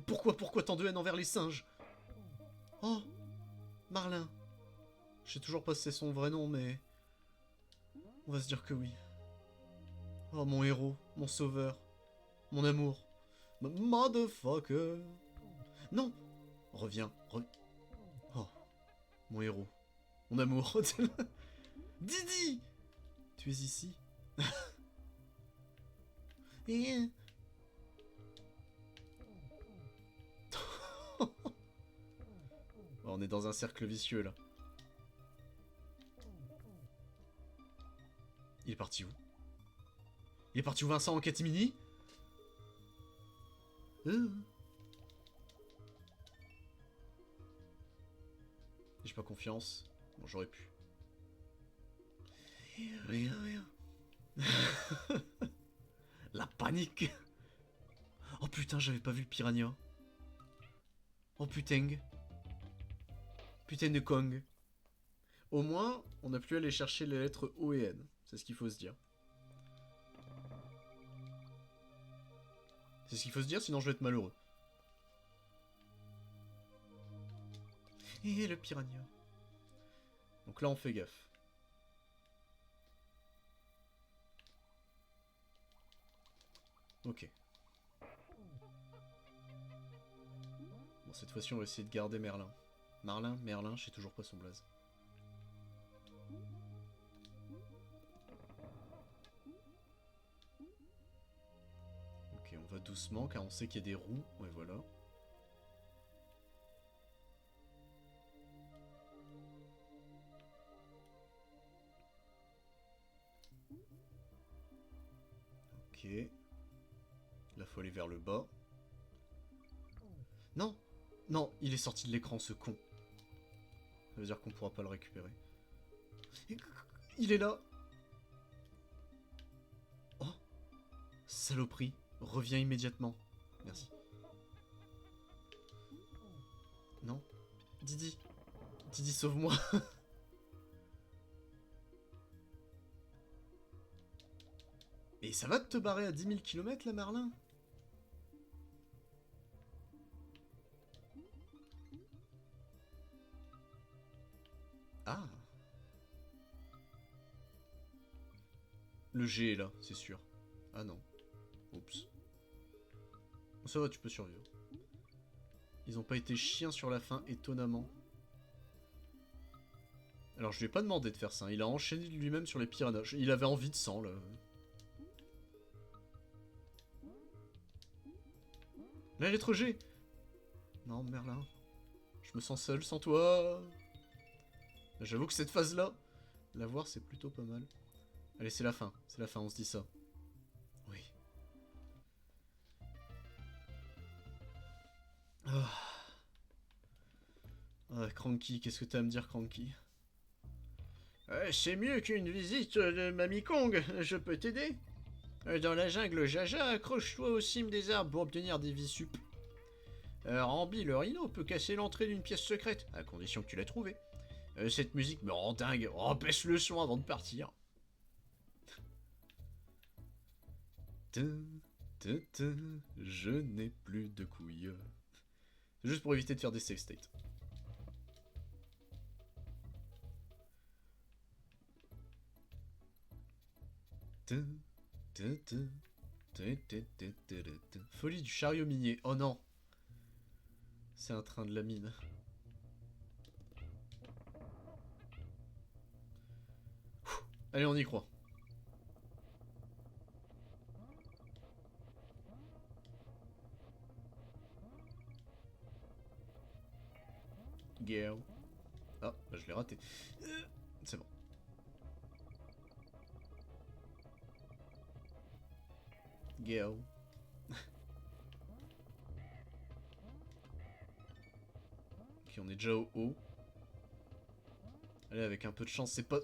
Speaker 1: pourquoi tant de haine envers les singes? Oh, Marlin. Je sais toujours pas si c'est son vrai nom, mais... On va se dire que oui. Oh, mon héros, mon sauveur, mon amour. Motherfucker. Non. Reviens. Oh, mon héros, mon amour. Didi. Tu es ici. On est dans un cercle vicieux là. Il est parti où? Il est parti où Vincent en catimini? J'ai pas confiance. Bon, j'aurais pu. Rien. La panique. Oh putain, j'avais pas vu le piranha. Oh putain. Putain de Kong. Au moins, on n'a plus à aller chercher les lettres O et N. C'est ce qu'il faut se dire. C'est ce qu'il faut se dire, sinon je vais être malheureux. Et le piranha. Donc là, on fait gaffe. Ok. Bon, cette fois-ci, on va essayer de garder Merlin. Merlin, je sais toujours pas son blaze. Ok, on va doucement, car on sait qu'il y a des roues. Ouais, voilà. Ok. Là, faut aller vers le bas. Non! Non, il est sorti de l'écran, ce con. Ça veut dire qu'on pourra pas le récupérer. Il est là! Oh! Saloperie! Reviens immédiatement. Merci. Non? Didi! Didi, sauve-moi! Et ça va de te barrer à 10 000 km, là, Merlin? Ah! Le G est là, c'est sûr. Ah non. Oups. Ça va, tu peux survivre. Ils ont pas été chiens sur la fin, étonnamment. Alors, je lui ai pas demandé de faire ça. Il a enchaîné lui-même sur les piranhas. Il avait envie de sang, là. La lettre G! Non, Merlin. Je me sens seul sans toi. J'avoue que cette phase-là, la voir, c'est plutôt pas mal. Allez, c'est la fin, on se dit ça. Oui. Ah, Cranky, qu'est-ce que t'as à me dire, Cranky? C'est mieux qu'une visite de Mamie Kong, je peux t'aider. Dans la jungle Jaja, accroche-toi aux cimes des arbres pour obtenir des vies sup. Rambi le rhino peut casser l'entrée d'une pièce secrète, à condition que tu l'aies trouvée. Cette musique me rend dingue, baisse le son avant de partir. Je n'ai plus de couilles. C'est juste pour éviter de faire des save states. Folie du chariot minier. Oh non. C'est un train de la mine. Allez, on y croit. Go. Ah, bah, je l'ai raté. C'est bon. Go. Ok, on est déjà au haut. Allez, avec un peu de chance, c'est pas...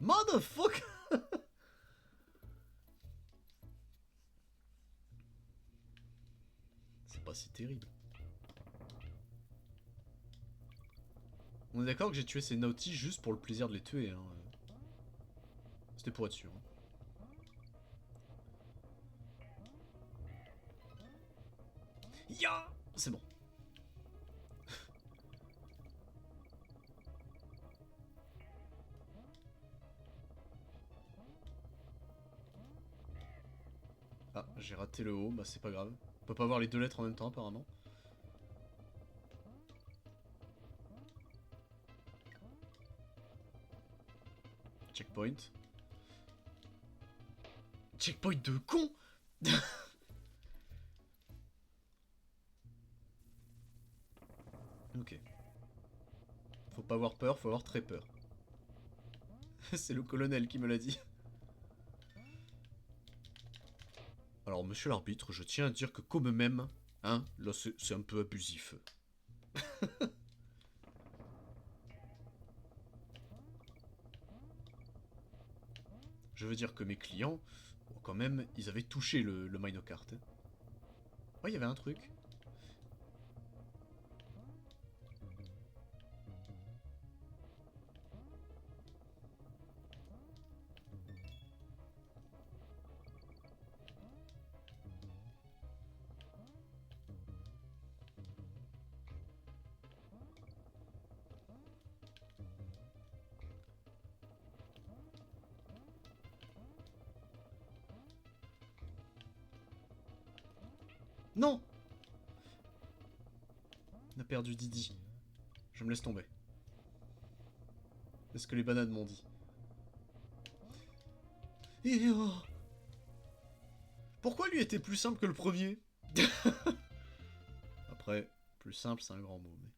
Speaker 1: Motherfucker. C'est pas si terrible. On est d'accord que j'ai tué ces naughty juste pour le plaisir de les tuer. Hein. C'était pour être sûr. Hein. Ya. C'est bon. Ah, j'ai raté le haut, bah c'est pas grave. On peut pas avoir les deux lettres en même temps apparemment. Checkpoint. Checkpoint de con. Ok. Faut pas avoir peur, faut avoir très peur. C'est le colonel qui me l'a dit. Alors, monsieur l'arbitre, je tiens à dire que comme même, hein, là c'est un peu abusif. Je veux dire que mes clients, bon, quand même, ils avaient touché le Minocart. Hein. Ouais, il y avait un truc. Non! On a perdu Didi. Je me laisse tomber. C'est ce que les bananes m'ont dit. Et oh! Pourquoi lui était plus simple que le premier? Après, plus simple c'est un grand mot, mais...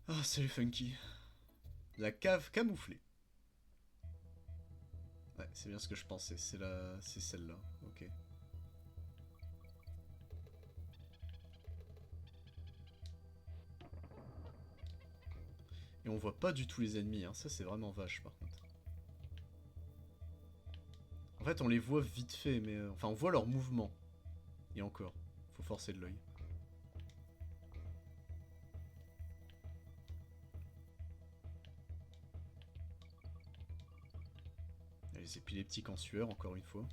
Speaker 1: Ah, salut Funky. La cave camouflée. Ouais, c'est bien ce que je pensais, c'est celle-là, ok. Et on voit pas du tout les ennemis, hein. Ça c'est vraiment vache par contre. En fait on les voit vite fait, mais... Enfin on voit leur mouvement. Et encore, faut forcer de l'œil. Les épileptiques en sueur, encore une fois.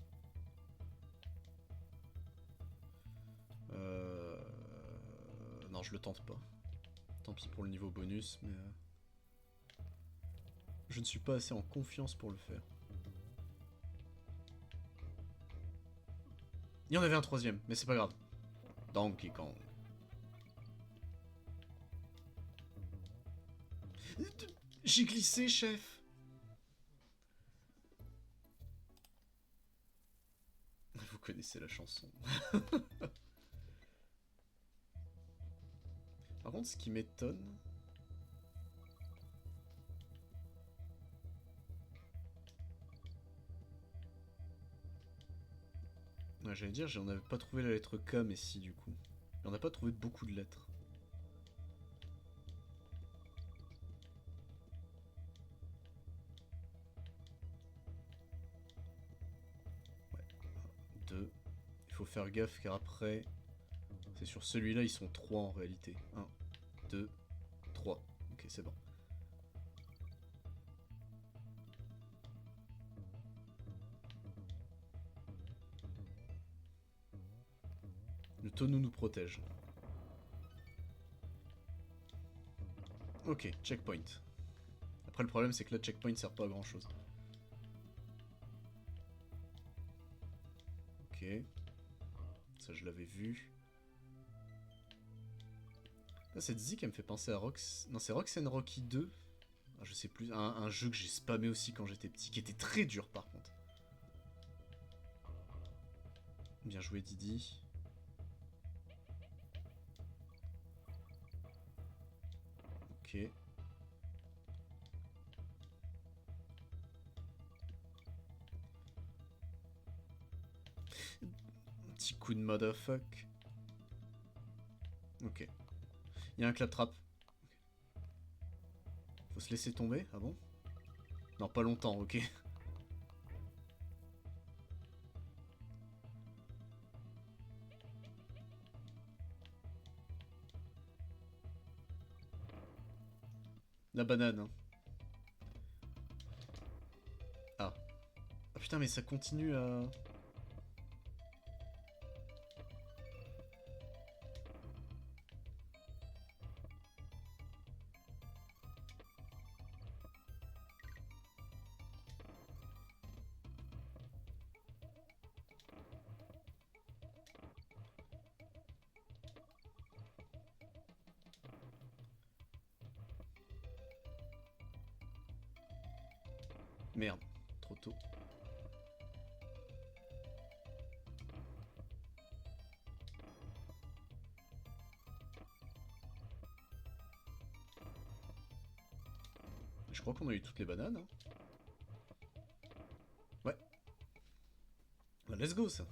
Speaker 1: Non, je le tente pas. Tant pis pour le niveau bonus, mais... Je ne suis pas assez en confiance pour le faire. Il y en avait un troisième, mais c'est pas grave. Donkey Kong. J'ai glissé, chef. Vous connaissez la chanson. Par contre, ce qui m'étonne... Ouais, j'allais dire, j'en avais pas trouvé la lettre K, mais si, du coup. Et on n'a pas trouvé beaucoup de lettres. Ouais. 2. Il faut faire gaffe, car après... C'est sur celui-là, ils sont 3 en réalité. 1, 2, 3. Ok, c'est bon. Le tonneau nous protège. Ok, checkpoint. Après, le problème, c'est que là, checkpoint sert pas à grand chose. Ok. Ça, je l'avais vu. Là, cette zik, elle me fait penser à Rox... Non, c'est Roxanne Rocky 2. Ah, je sais plus. Un jeu que j'ai spammé aussi quand j'étais petit, qui était très dur, par contre. Bien joué, Didi. Ok. Un petit coup de motherfuck. Ok. Il y a un claptrap. Faut se laisser tomber, ah bon? Non, pas longtemps, ok. La banane, hein. Ah. Ah putain, mais ça continue à... Merde, trop tôt. Je crois qu'on a eu toutes les bananes, hein. Ouais. Là, Let's go ça.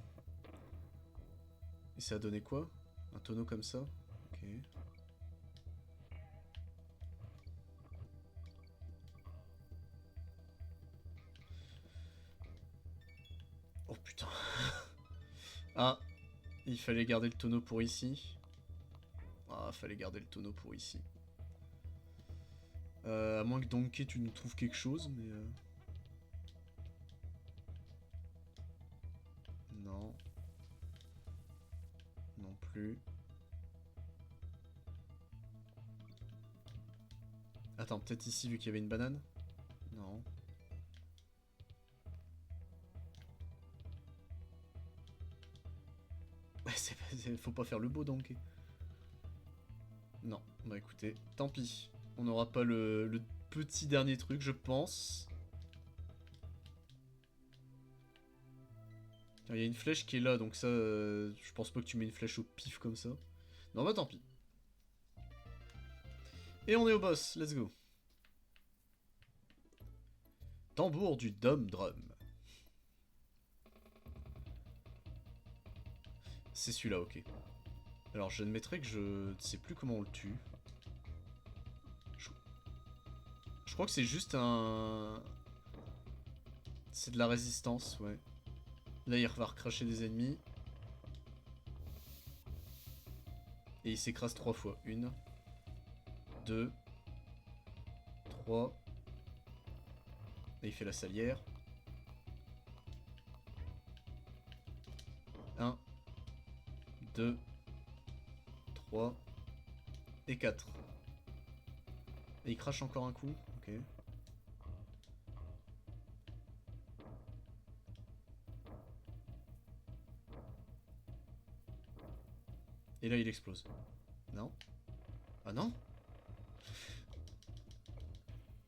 Speaker 1: Et ça a donné quoi? Un tonneau comme ça? Ok. Oh putain. Ah, il fallait garder le tonneau pour ici. Ah, fallait garder le tonneau pour ici. À moins que Donkey tu nous trouves quelque chose, mais... Non. Non plus. Attends, peut-être ici vu qu'il y avait une banane? Non. Faut pas faire le beau Donkey. Non, bah écoutez, tant pis. On n'aura pas le petit dernier truc, je pense. Il y a une flèche qui est là, donc ça, je pense pas que tu mets une flèche au pif comme ça. Non, bah tant pis. Et on est au boss, let's go. Tambour du Dum Drum. C'est celui-là, ok. Alors, je admettrai que je ne sais plus comment on le tue. Je crois que c'est juste un... C'est de la résistance, ouais. Là, il va recracher des ennemis. Et il s'écrase 3 fois. 1, 2, 3. Et il fait la salière. 1, 2, 3 et 4. Et il crache encore un coup. Ok. Et là, il explose. Non? Ah non?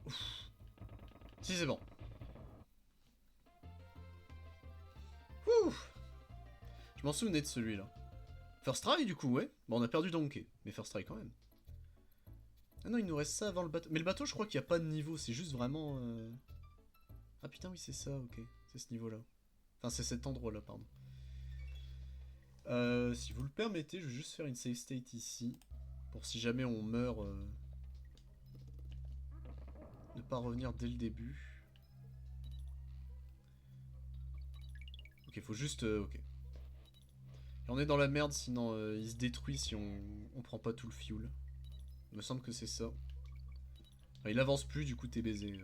Speaker 1: Ouf. Si, c'est bon. Ouh. Je m'en souvenais de celui-là. First try, du coup, ouais. Bon, on a perdu Donkey. Mais first try quand même. Ah non, il nous reste ça avant le bateau. Mais le bateau, je crois qu'il n'y a pas de niveau. C'est juste vraiment... Ah putain, oui, c'est ça, ok. C'est ce niveau-là. Enfin, c'est cet endroit-là, pardon. Si vous le permettez, je vais juste faire une save state ici. Pour si jamais on meurt... Ne pas revenir dès le début. Ok, faut juste... ok. Et on est dans la merde, sinon il se détruit si on prend pas tout le fuel. Il me semble que c'est ça. Enfin, il avance plus, du coup t'es baisé.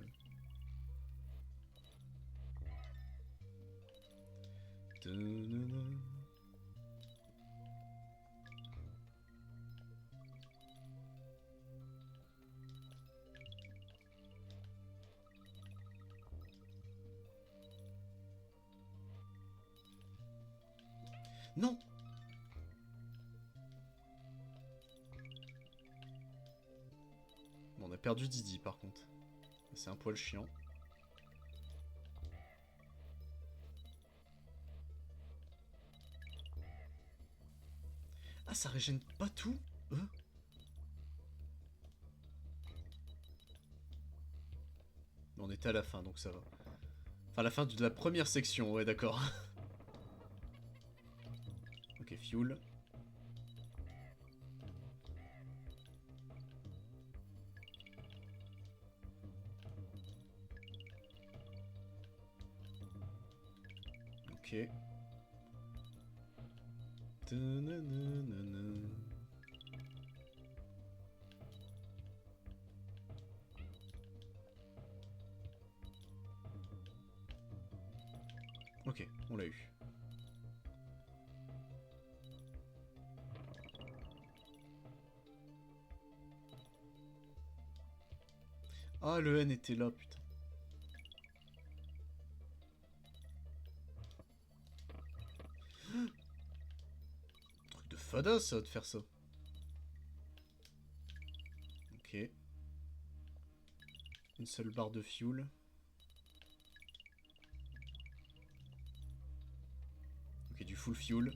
Speaker 1: Non. Bon, on a perdu Didi par contre. C'est un poil chiant. Ah, ça régène pas tout? On était à la fin, donc ça va. Enfin, la fin de la première section, ouais, d'accord. Ok, fuel. Ok. Ok, on l'a eu. Ah, le N était là, putain. Truc de fada, ça, de faire ça. Ok. Une seule barre de fuel. Ok, du full fuel.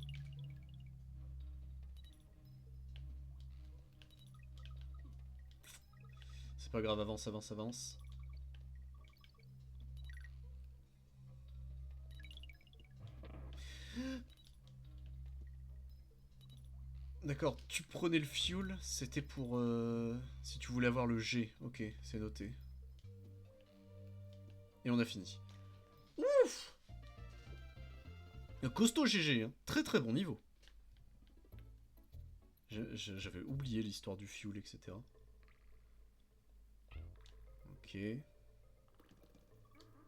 Speaker 1: C'est pas grave, avance, avance, avance. D'accord, tu prenais le fuel, c'était pour... si tu voulais avoir le G. Ok, c'est noté. Et on a fini. Ouf! Un costaud GG, hein. Très très bon niveau. J'avais oublié l'histoire du fuel, etc. Ok.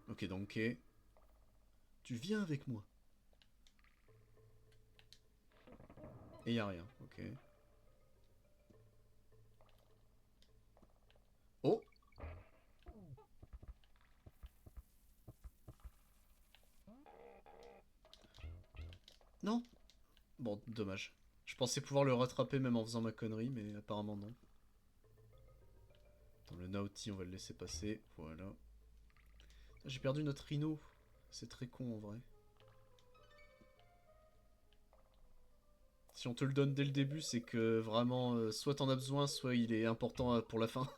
Speaker 1: Ok, donc... Tu viens avec moi. Et y a rien, ok. Oh! Non! Bon, dommage. Je pensais pouvoir le rattraper même en faisant ma connerie, mais apparemment non. Dans le Naughty, on va le laisser passer. Voilà. J'ai perdu notre rhino. C'est très con en vrai. Si on te le donne dès le début, c'est que vraiment, soit t'en as besoin, soit il est important pour la fin.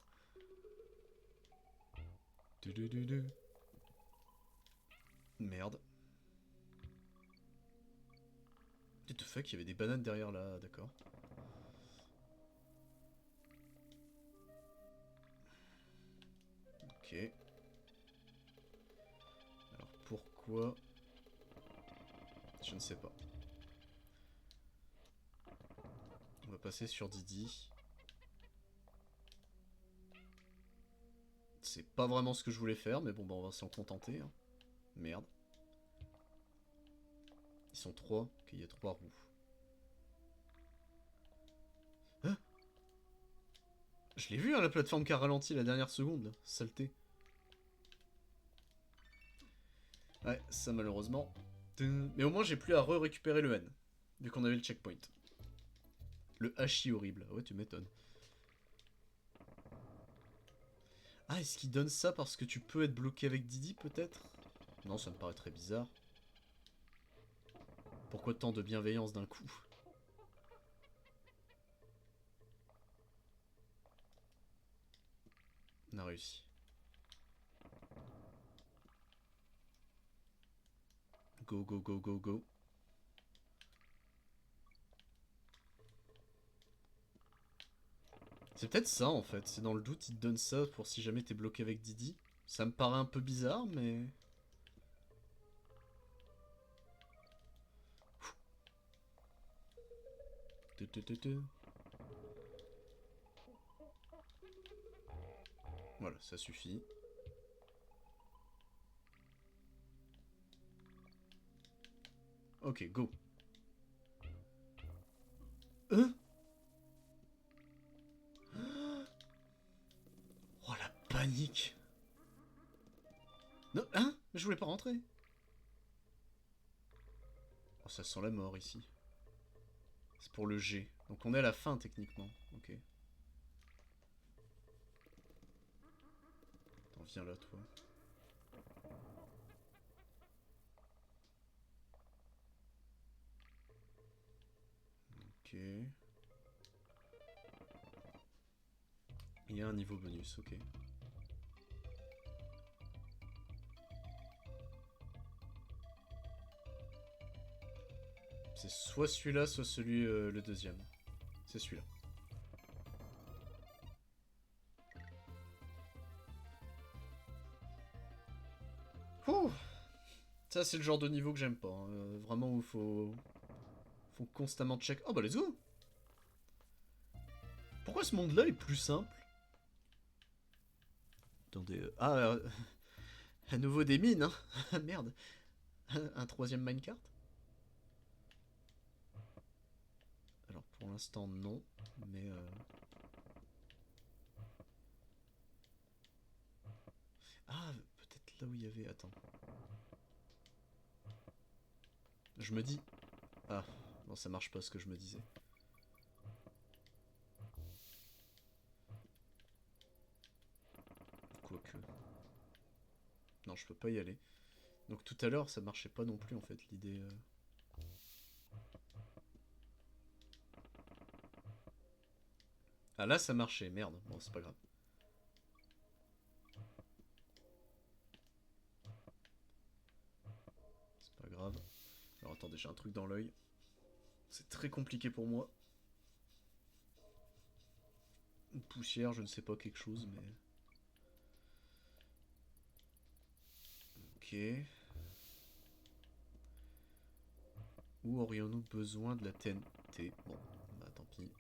Speaker 1: Merde. What the fuck, il y avait des bananes derrière là, d'accord. Ok. Alors pourquoi... Je ne sais pas. On va passer sur Didi. C'est pas vraiment ce que je voulais faire, mais bon, bah on va s'en contenter. Hein. Merde. Ils sont 3. Ok, il y a 3 roues. Hein? Je l'ai vu, hein, la plateforme qui a ralenti la dernière seconde, là. Saleté. Ouais, ça malheureusement. Mais au moins j'ai plus à récupérer le N. Vu qu'on avait le checkpoint. Le hachis horrible. Ouais, tu m'étonnes. Ah, est-ce qu'il donne ça parce que tu peux être bloqué avec Didi, peut-être? Non, ça me paraît très bizarre. Pourquoi tant de bienveillance d'un coup? On a réussi. Go, go, go, go, go. C'est peut-être ça, en fait. C'est dans le doute, il te donne ça pour si jamais t'es bloqué avec Didi. Ça me paraît un peu bizarre, mais... Voilà, ça suffit. Ok, go. Hein? Oh la panique. Non, hein? Mais je voulais pas rentrer. Oh, ça sent la mort ici. C'est pour le G. Donc on est à la fin techniquement. Ok. Attends, viens là toi. Ok. Il y a un niveau bonus, ok. C'est soit celui-là, soit celui le deuxième. C'est celui-là. Ouh. Ça c'est le genre de niveau que j'aime pas. Hein. Vraiment où faut constamment check. Oh bah let's go. Pourquoi ce monde-là est plus simple? Attendez. Ah, à nouveau des mines, hein. Merde. Un troisième minecart? Alors pour l'instant non, mais ah peut-être là où il y avait. Attends. Je me dis. Ah non ça marche pas ce que je me disais. Quoique. Non je peux pas y aller. Donc tout à l'heure ça marchait pas non plus en fait l'idée. Ah là ça marchait, merde. Bon c'est pas grave. C'est pas grave. Alors attendez j'ai un truc dans l'œil. C'est très compliqué pour moi. Une poussière, je ne sais pas, quelque chose, mais... Ok. Où aurions-nous besoin de la TNT? Bon, bah tant pis.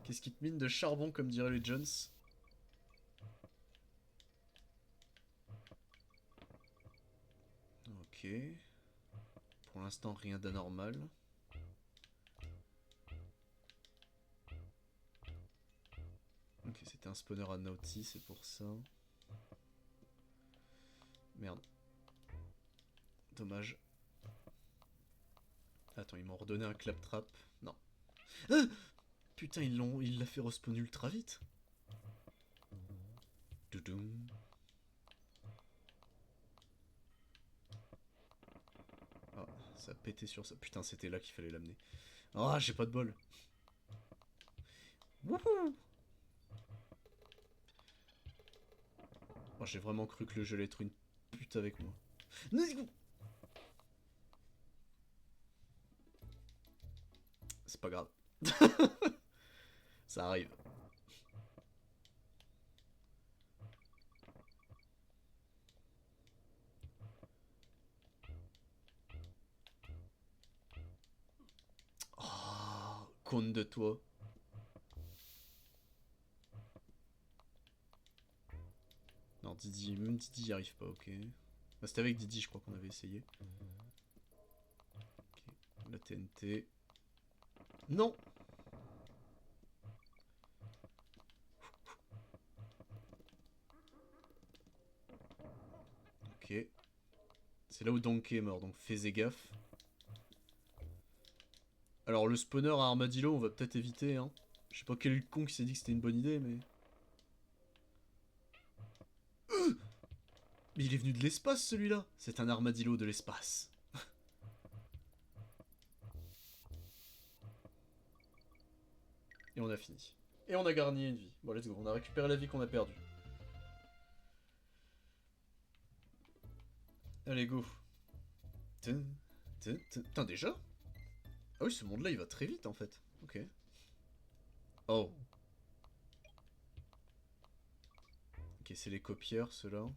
Speaker 1: Qu'est-ce qui te mine de charbon, comme diraient les Jones? Ok. Pour l'instant, rien d'anormal. Ok, c'était un spawner à Naughty, c'est pour ça. Merde. Dommage. Attends, ils m'ont redonné un claptrap. Non. Ah, putain, il l'a fait respawn ultra vite. Doudoum. Ah, ça a pété sur ça. Putain, c'était là qu'il fallait l'amener. Ah, j'ai pas de bol. Wouhou. Oh, j'ai vraiment cru que le jeu allait être une pute avec moi. C'est pas grave. Ça arrive. Oh, compte de toi. Non, Didi, même Didi y arrive pas, ok. Bah, c'était avec Didi, je crois qu'on avait essayé. Ok, la TNT. Non. Ok. C'est là où Donkey est mort, donc fais gaffe. Alors le spawner à armadillo, on va peut-être éviter, hein. Je sais pas quel con qui s'est dit que c'était une bonne idée, mais... Mais il est venu de l'espace, celui-là. C'est un armadillo de l'espace. Et on a fini. Et on a gagné une vie. Bon, let's go. On a récupéré la vie qu'on a perdue. Allez, go. Putain, déjà? Ah oui, ce monde-là, il va très vite, en fait. Ok. Oh. Ok, c'est les copieurs, ceux-là.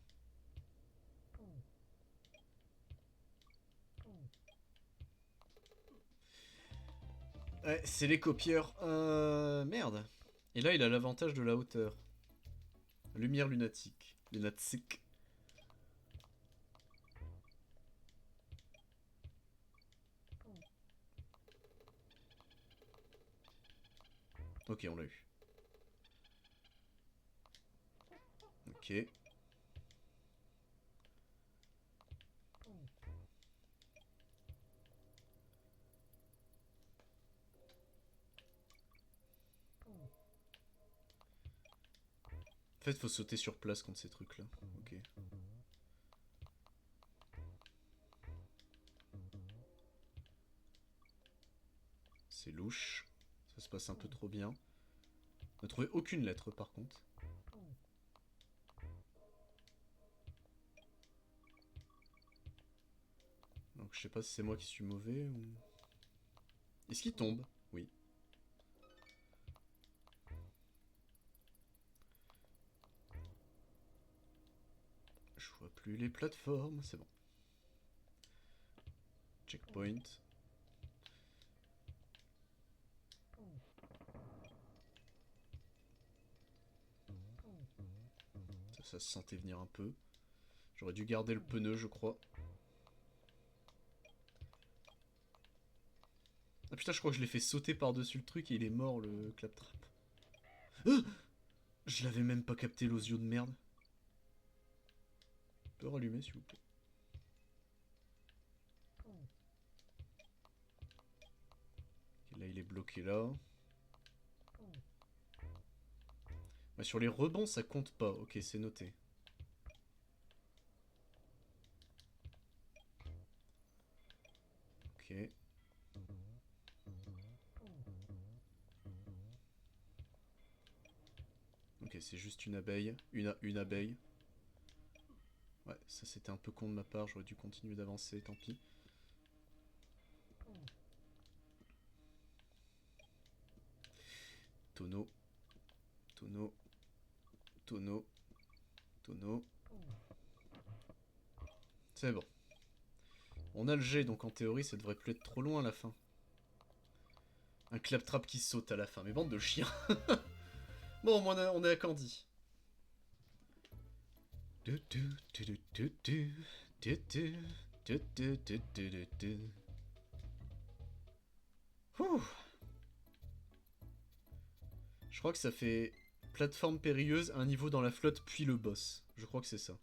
Speaker 1: Ouais, c'est les copieurs. Merde. Et là, il a l'avantage de la hauteur. Lumière lunatique. Lunatique. Ok, on l'a eu. Ok. En fait, faut sauter sur place contre ces trucs-là. Ok. C'est louche. Ça se passe un peu trop bien. On n'a trouvé aucune lettre, par contre. Donc je sais pas si c'est moi qui suis mauvais ou... Est-ce qu'il tombe? Oui. Je vois plus les plateformes, c'est bon. Checkpoint. Ça se sentait venir un peu. J'aurais dû garder le pneu, je crois. Ah putain, je crois que je l'ai fait sauter par-dessus le truc et il est mort, le claptrap. Je l'avais même pas capté, l'osio de merde. Je peux rallumer, s'il vous plaît. Ok, là, il est bloqué là. Bah, sur les rebonds, ça compte pas. Ok, c'est noté. Ok. Ok, c'est juste une abeille. Une abeille. Ouais, ça c'était un peu con de ma part, j'aurais dû continuer d'avancer, tant pis. Tonneau. Tonneau. Tonneau. Tonneau. C'est bon. On a le G, donc en théorie, ça devrait plus être trop loin à la fin. Un claptrap qui saute à la fin, mais bande de chiens. Bon, on est à Candy. Je crois que ça fait plateforme périlleuse, un niveau dans la flotte, puis le boss. Je crois que c'est ça.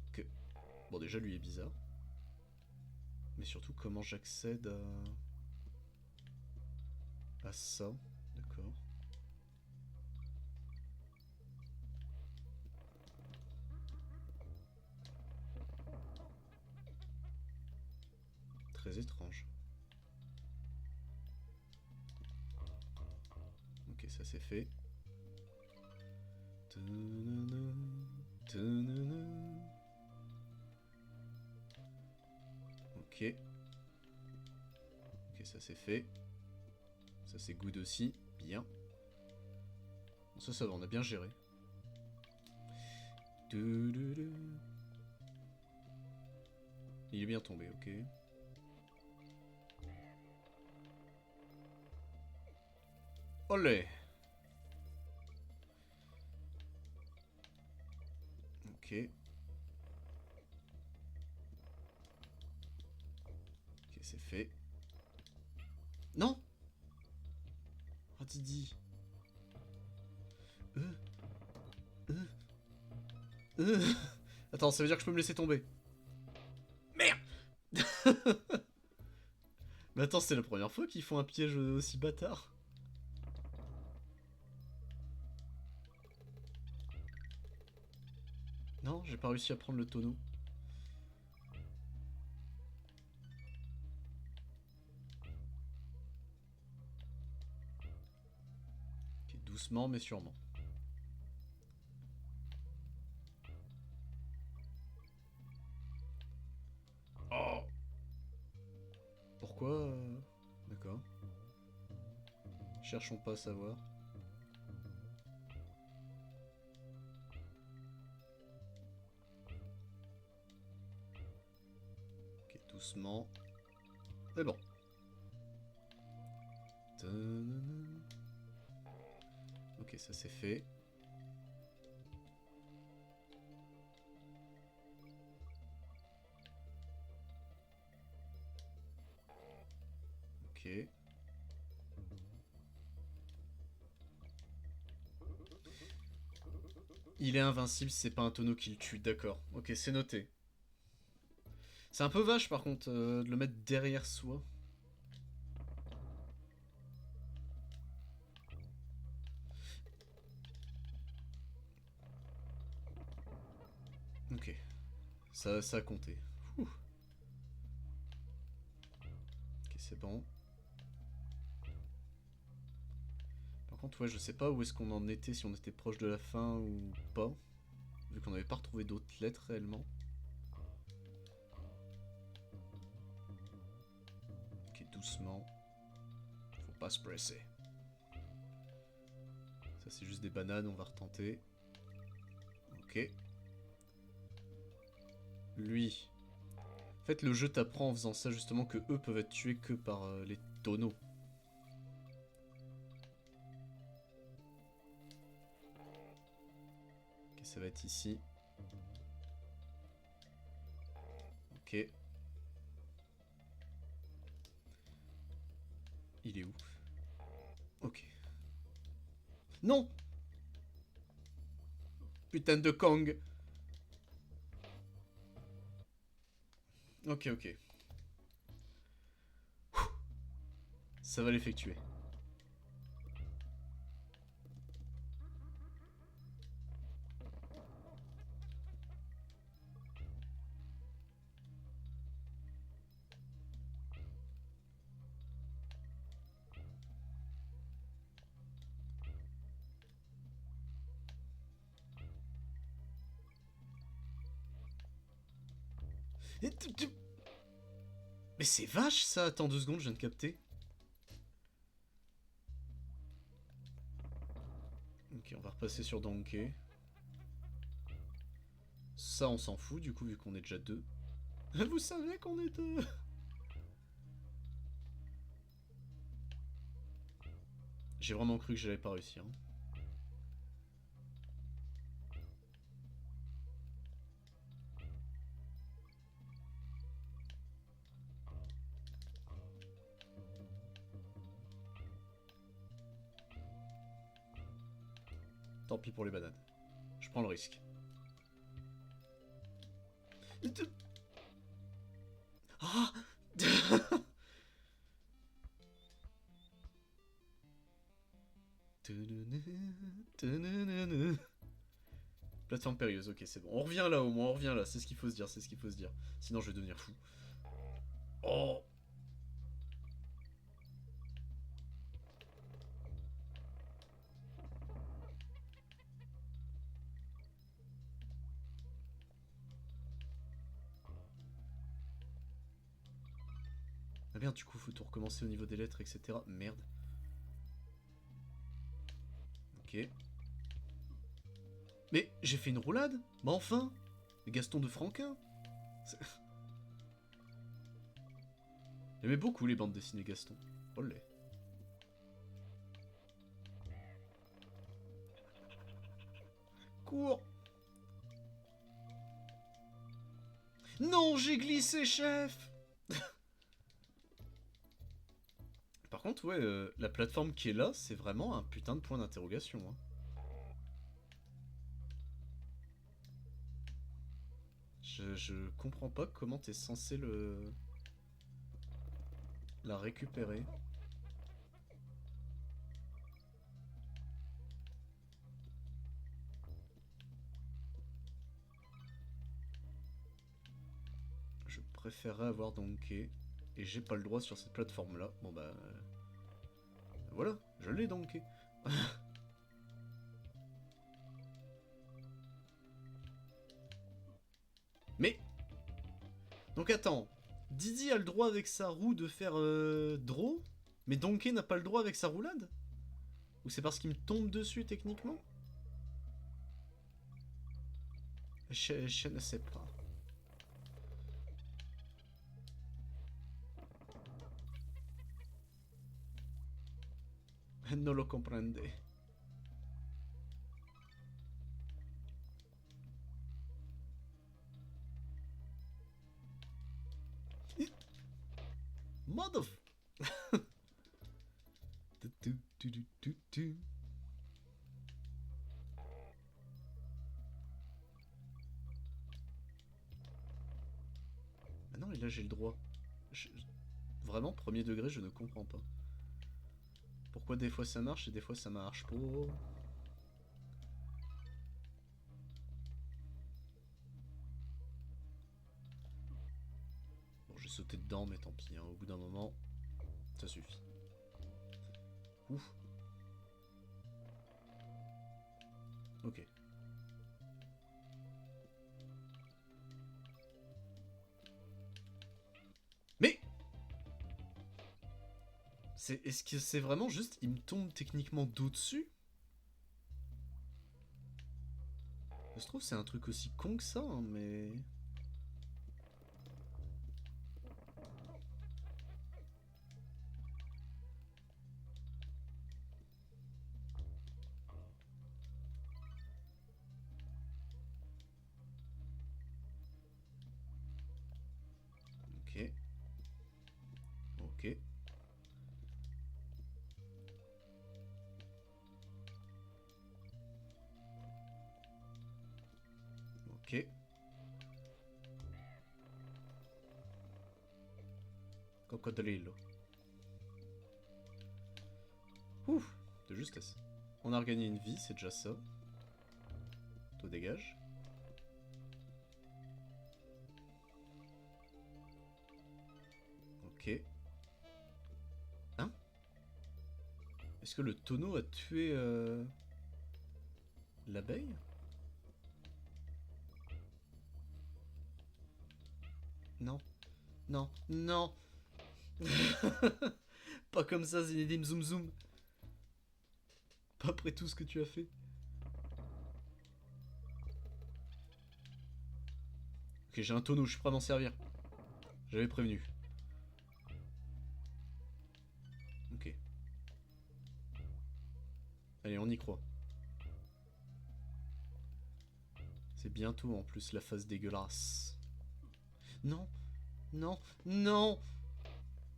Speaker 1: Ok. Bon, déjà, lui est bizarre. Mais surtout, comment j'accède à ça. D'accord. Très étrange. Ok, ça c'est fait. Ok. Ok, ça c'est fait. Ça c'est good aussi. Bien. Bon, ça va, on a bien géré. Il est bien tombé, ok. Olé. Ok. Ok, c'est fait. Non. Oh, Didi. Euh. Attends, ça veut dire que je peux me laisser tomber. Merde. Mais attends, c'est la première fois qu'ils font un piège aussi bâtard. Non, j'ai pas réussi à prendre le tonneau. Ok, doucement mais sûrement. Oh. Pourquoi D'accord. Cherchons pas à savoir. Ok, doucement. C'est bon. Ok, ça c'est fait. Ok. Il est invincible, c'est pas un tonneau qui le tue, d'accord. Ok, c'est noté. C'est un peu vache par contre de le mettre derrière soi. Ok, ça a compté. Ouh. Ok, c'est bon. Par contre, ouais, je sais pas où est-ce qu'on en était, si on était proche de la fin ou pas. Vu qu'on n'avait pas retrouvé d'autres lettres réellement. Ok, doucement. Faut pas se presser. Ça, c'est juste des bananes, on va retenter. Ok. Lui. En fait, le jeu t'apprend en faisant ça justement que eux peuvent être tués que par les tonneaux. Ok, ça va être ici. Ok. Il est où? Ok. Non! Putain de Kong! Ok, ok. Ça va l'effectuer. Mais c'est vache ça. Attends 2 secondes, je viens de capter. Ok, on va repasser sur Donkey. Ça, on s'en fout, du coup, vu qu'on est déjà 2. Vous savez qu'on est 2. J'ai vraiment cru que j'allais pas réussir. Tant pis pour les bananes. Je prends le risque. Ah. Plateforme périlleuse, ok c'est bon. On revient là au moins, on revient là, c'est ce qu'il faut se dire, c'est ce qu'il faut se dire. Sinon je vais devenir fou. Oh. Ah merde, du coup faut tout recommencer au niveau des lettres, etc. Merde. Ok. Mais j'ai fait une roulade. Bah enfin. Gaston de Franquin. J'aimais beaucoup les bandes dessinées Gaston. Olé. Cours. Non, j'ai glissé, chef. Par contre, ouais, la plateforme qui est là, c'est vraiment un putain de point d'interrogation. Hein. Je comprends pas comment t'es censé la récupérer. Je préférerais avoir Donkey. Et j'ai pas le droit sur cette plateforme là. Bon bah... voilà, je l'ai Donkey. Mais... Donc attends. Didi a le droit avec sa roue de faire draw. Mais Donkey n'a pas le droit avec sa roulade? Ou c'est parce qu'il me tombe dessus techniquement? Je ne sais pas. Non lo comprende. Mother... Ah non, et là j'ai le droit. Vraiment, premier degré, je ne comprends pas. Pourquoi des fois ça marche et des fois ça marche pas? Bon, j'ai sauté dedans, mais tant pis, hein, au bout d'un moment, ça suffit. Ouf. Ok. Mais est-ce que c'est vraiment juste, il me tombe techniquement d'au-dessus? Ça se trouve, c'est un truc aussi con que ça, hein, mais... Ok. Ok. Ok. Cocodrilo. Ouf, de justesse. On a regagné une vie, c'est déjà ça. Toi dégage. Ok. Hein? Est-ce que le tonneau a tué l'abeille? Non. Non. Non. Pas comme ça, Zinedine Zoom Zoom. Pas après tout ce que tu as fait. Ok, j'ai un tonneau, je suis prêt à m'en servir. J'avais prévenu. Ok. Allez, on y croit. C'est bientôt en plus la phase dégueulasse. Non. Non. Non.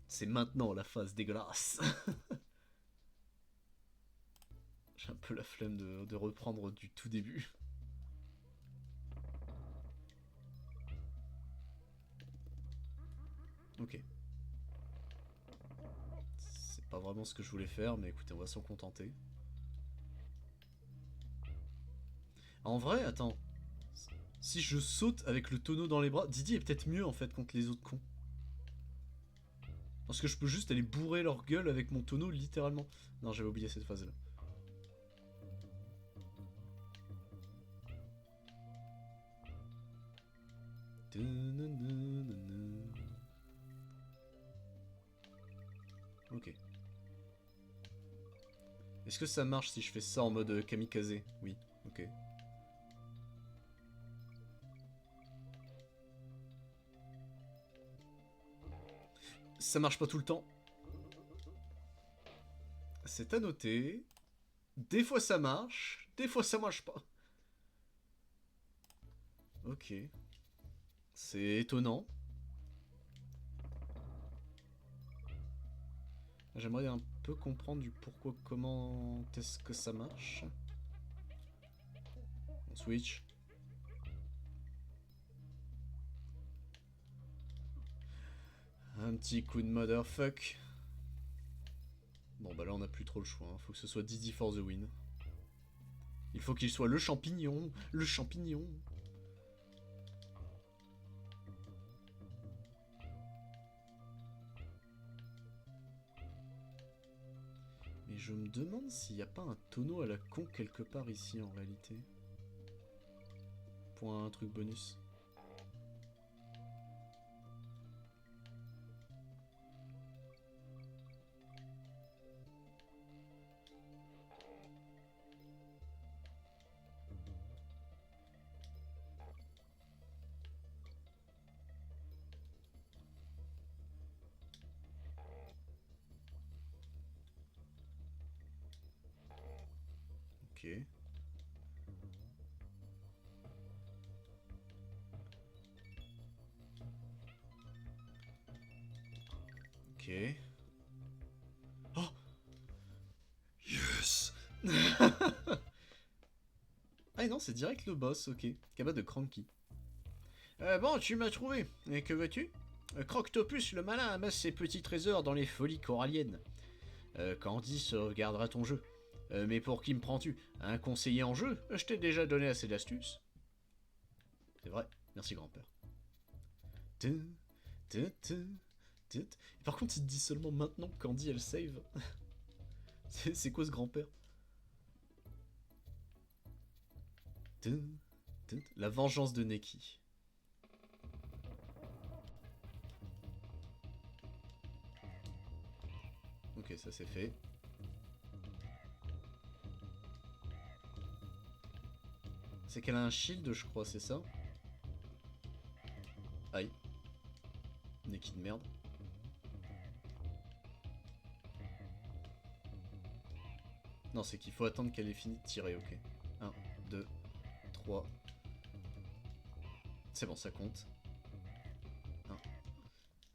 Speaker 1: C'est maintenant la phase dégueulasse. J'ai un peu la flemme de reprendre du tout début. Ok. C'est pas vraiment ce que je voulais faire, mais écoutez, on va s'en contenter. En vrai, attends. Si je saute avec le tonneau dans les bras, Didi est peut-être mieux en fait contre les autres cons. Parce que je peux juste aller bourrer leur gueule avec mon tonneau littéralement. Non, j'avais oublié cette phase là. Ok. Est-ce que ça marche si je fais ça en mode kamikaze? Oui, ok. Ça marche pas tout le temps. C'est à noter. Des fois ça marche, des fois ça marche pas. Ok. C'est étonnant. J'aimerais un peu comprendre du pourquoi, comment est-ce que ça marche. On switch. Un petit coup de motherfuck. Bon bah là on a plus trop le choix, hein. Faut que ce soit Didi for the win. Il faut qu'il soit le champignon, le champignon. Mais je me demande s'il n'y a pas un tonneau à la con quelque part ici en réalité. Pour un truc bonus. Ok. Ok. Oh! Yes! Ah non, c'est direct le boss, ok. Capable de Cranky. Bon, tu m'as trouvé. Et que veux-tu? Croctopus le malin amasse ses petits trésors dans les folies coralliennes. Candy sauvegardera ton jeu. Mais pour qui me prends-tu? Un conseiller en jeu? Je t'ai déjà donné assez d'astuces. C'est vrai, merci grand-père. Par contre, il te dit seulement maintenant que Candy elle save. C'est quoi ce grand-père? La vengeance de Neki. Ok, ça c'est fait. C'est qu'elle a un shield, je crois, c'est ça? Aïe. Neki de merde. Non, c'est qu'il faut attendre qu'elle ait fini de tirer, ok. 1, 2, 3. C'est bon, ça compte. 1.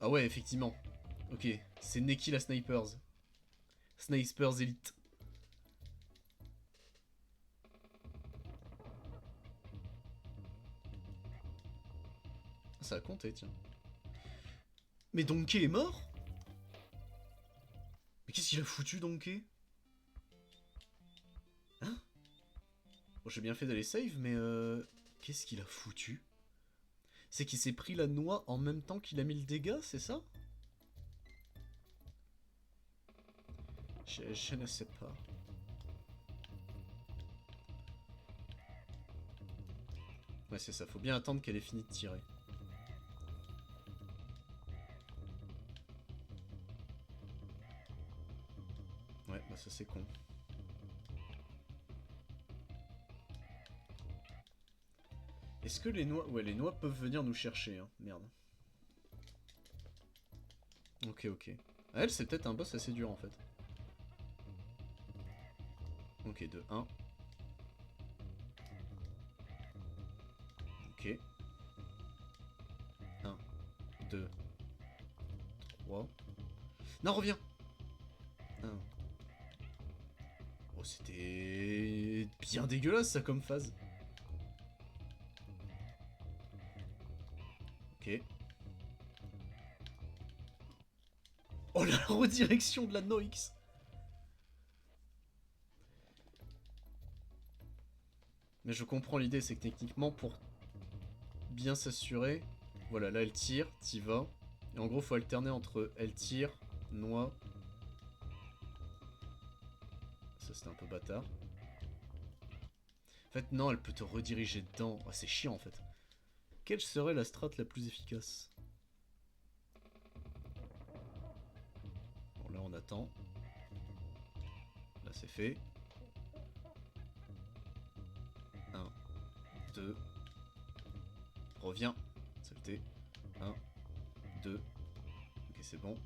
Speaker 1: Ah ouais, effectivement. Ok, c'est Neki la Snipers. Snipers Elite. Ça a compté, tiens. Mais Donkey est mort? Mais qu'est-ce qu'il a foutu, Donkey? Hein? Bon, j'ai bien fait d'aller save, mais qu'est-ce qu'il a foutu? C'est qu'il s'est pris la noix en même temps qu'il a mis le dégât, c'est ça? Je ne sais pas. Ouais, c'est ça, faut bien attendre qu'elle ait fini de tirer. ça c'est con. Est-ce que les noix... Ouais, les noix peuvent venir nous chercher, hein. Merde. Ok, ok. Ah, elle, c'est peut-être un boss assez dur, en fait. Ok, de 1. Ok. 1, 2, 3. Non, reviens. 1. Oh, c'était bien dégueulasse, ça, comme phase. Ok. Oh, la redirection de la Noix. Mais je comprends l'idée, c'est que techniquement, pour bien s'assurer... Voilà, là, elle tire, t'y vas. Et en gros, faut alterner entre elle tire, noix... Ça, c'était un peu bâtard. En fait, non, elle peut te rediriger dedans. Oh, c'est chiant, en fait. Quelle serait la strat la plus efficace? Bon, là, on attend. Là, c'est fait. 1, 2. Reviens. Saleté. 1, 2. Ok, c'est bon.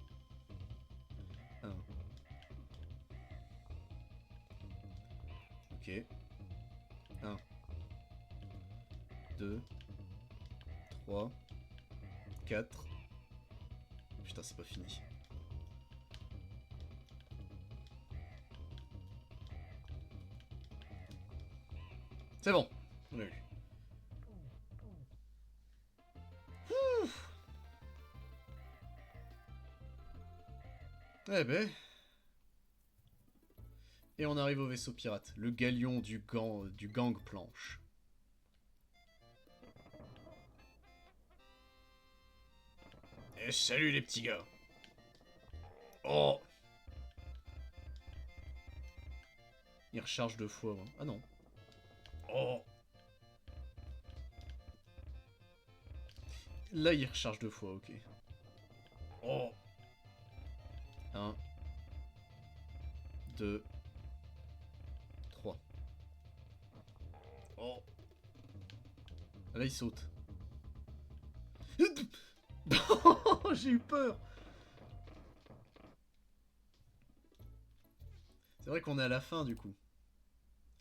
Speaker 1: 1. Ok. 1, 2, 3, 4. Putain, c'est pas fini. C'est bon. On l'a eu. Eh ben. Et on arrive au vaisseau pirate. Le galion du gang planche. Eh, salut les petits gars. Oh. Il recharge 2 fois. Hein. Ah non. Oh. Là, il recharge 2 fois, ok. Oh. 1, 2, 3. Oh. Là, il saute. J'ai eu peur. C'est vrai qu'on est à la fin, du coup.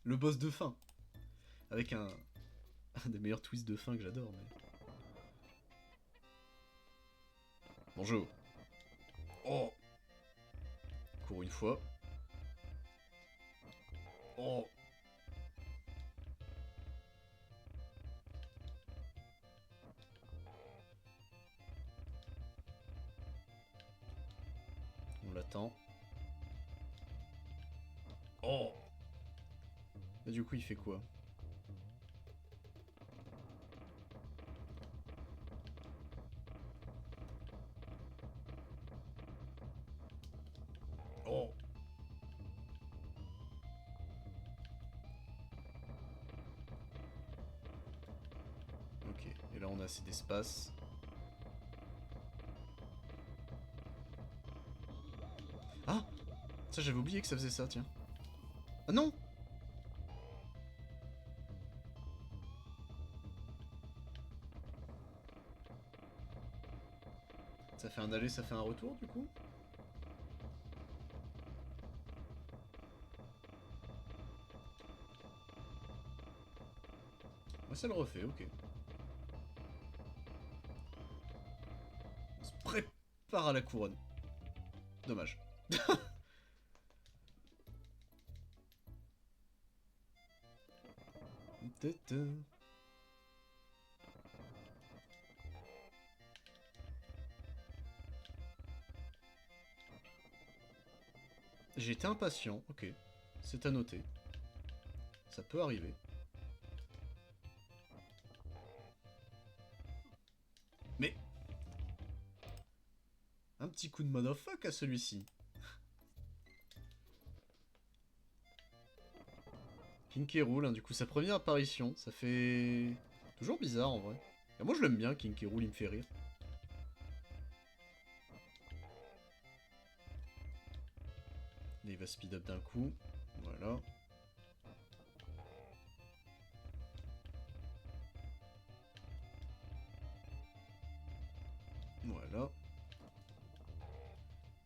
Speaker 1: Le boss de fin. Avec un des meilleurs twists de fin que j'adore, mais... Bonjour. Oh. Cours une fois. Oh. On l'attend. Oh. Et du coup, il fait quoi? Oh. Ok, et là on a assez d'espace. Ah. Ça, j'avais oublié que ça faisait ça, tiens. Ah non. Ça fait un aller, ça fait un retour, du coup? Ouais, ça le refait, ok. On se prépare à la couronne. Dommage. J'étais impatient, ok. C'est à noter. Ça peut arriver. Mais... Un petit coup de motherfuck à celui-ci. King K. Rool, hein, du coup, sa première apparition. Ça fait... Toujours bizarre, en vrai. Et moi, je l'aime bien, King K. Rool, il me fait rire. Et il va speed up d'un coup. Voilà. Voilà.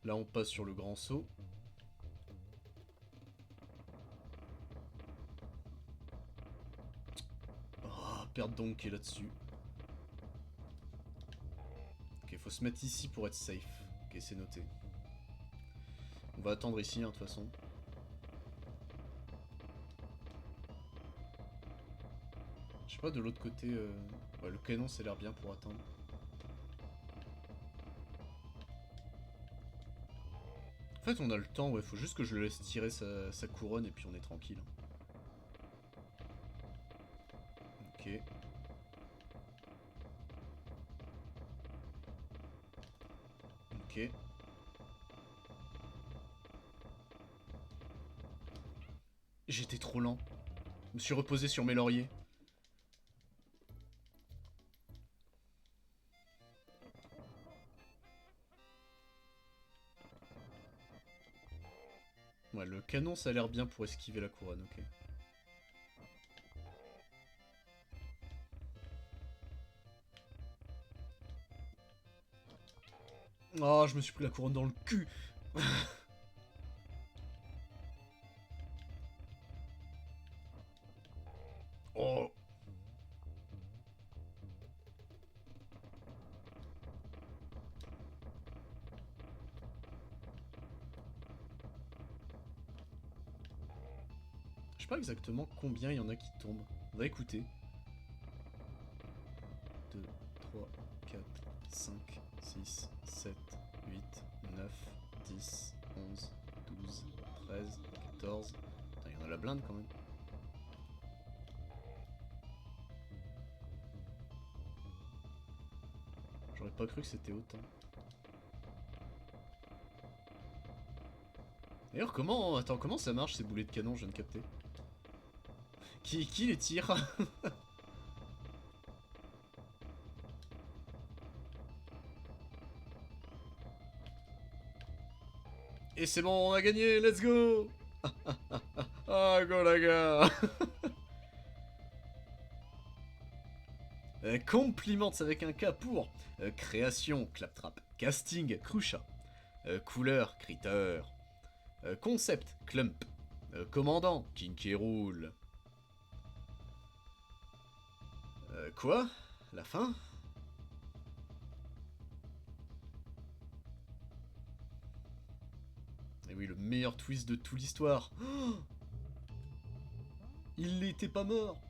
Speaker 1: Là, on passe sur le grand saut. Oh, perdre Donkey là-dessus. Ok, faut se mettre ici pour être safe. Ok, c'est noté. On va attendre ici, hein, de toute façon. Je sais pas, de l'autre côté... Ouais, le canon, ça a l'air bien pour attendre. En fait, on a le temps, ouais. Faut juste que je le laisse tirer sa couronne et puis on est tranquille. Ok. Ok. J'étais trop lent. Je me suis reposé sur mes lauriers. Ouais, le canon, ça a l'air bien pour esquiver la couronne, ok. Oh, je me suis pris la couronne dans le cul. Oh. Je sais pas exactement combien il y en a qui tombent. On va écouter. 2, 3, 4, 5, 6, 7, 8, 9, 10, 11, 12, 13, 14... Putain, il y en a la blinde quand même. J'aurais pas cru que c'était autant. D'ailleurs, comment... Attends, comment ça marche ces boulets de canon, je viens de capter. Qui les tire? Et c'est bon, on a gagné, let's go. Ah, go la gare. Complimente avec un K pour création, claptrap, casting, crucha, couleur, critter, concept, clump, commandant, kinky roule. Quoi? La fin? Et oui, le meilleur twist de toute l'histoire. Oh, il n'était pas mort.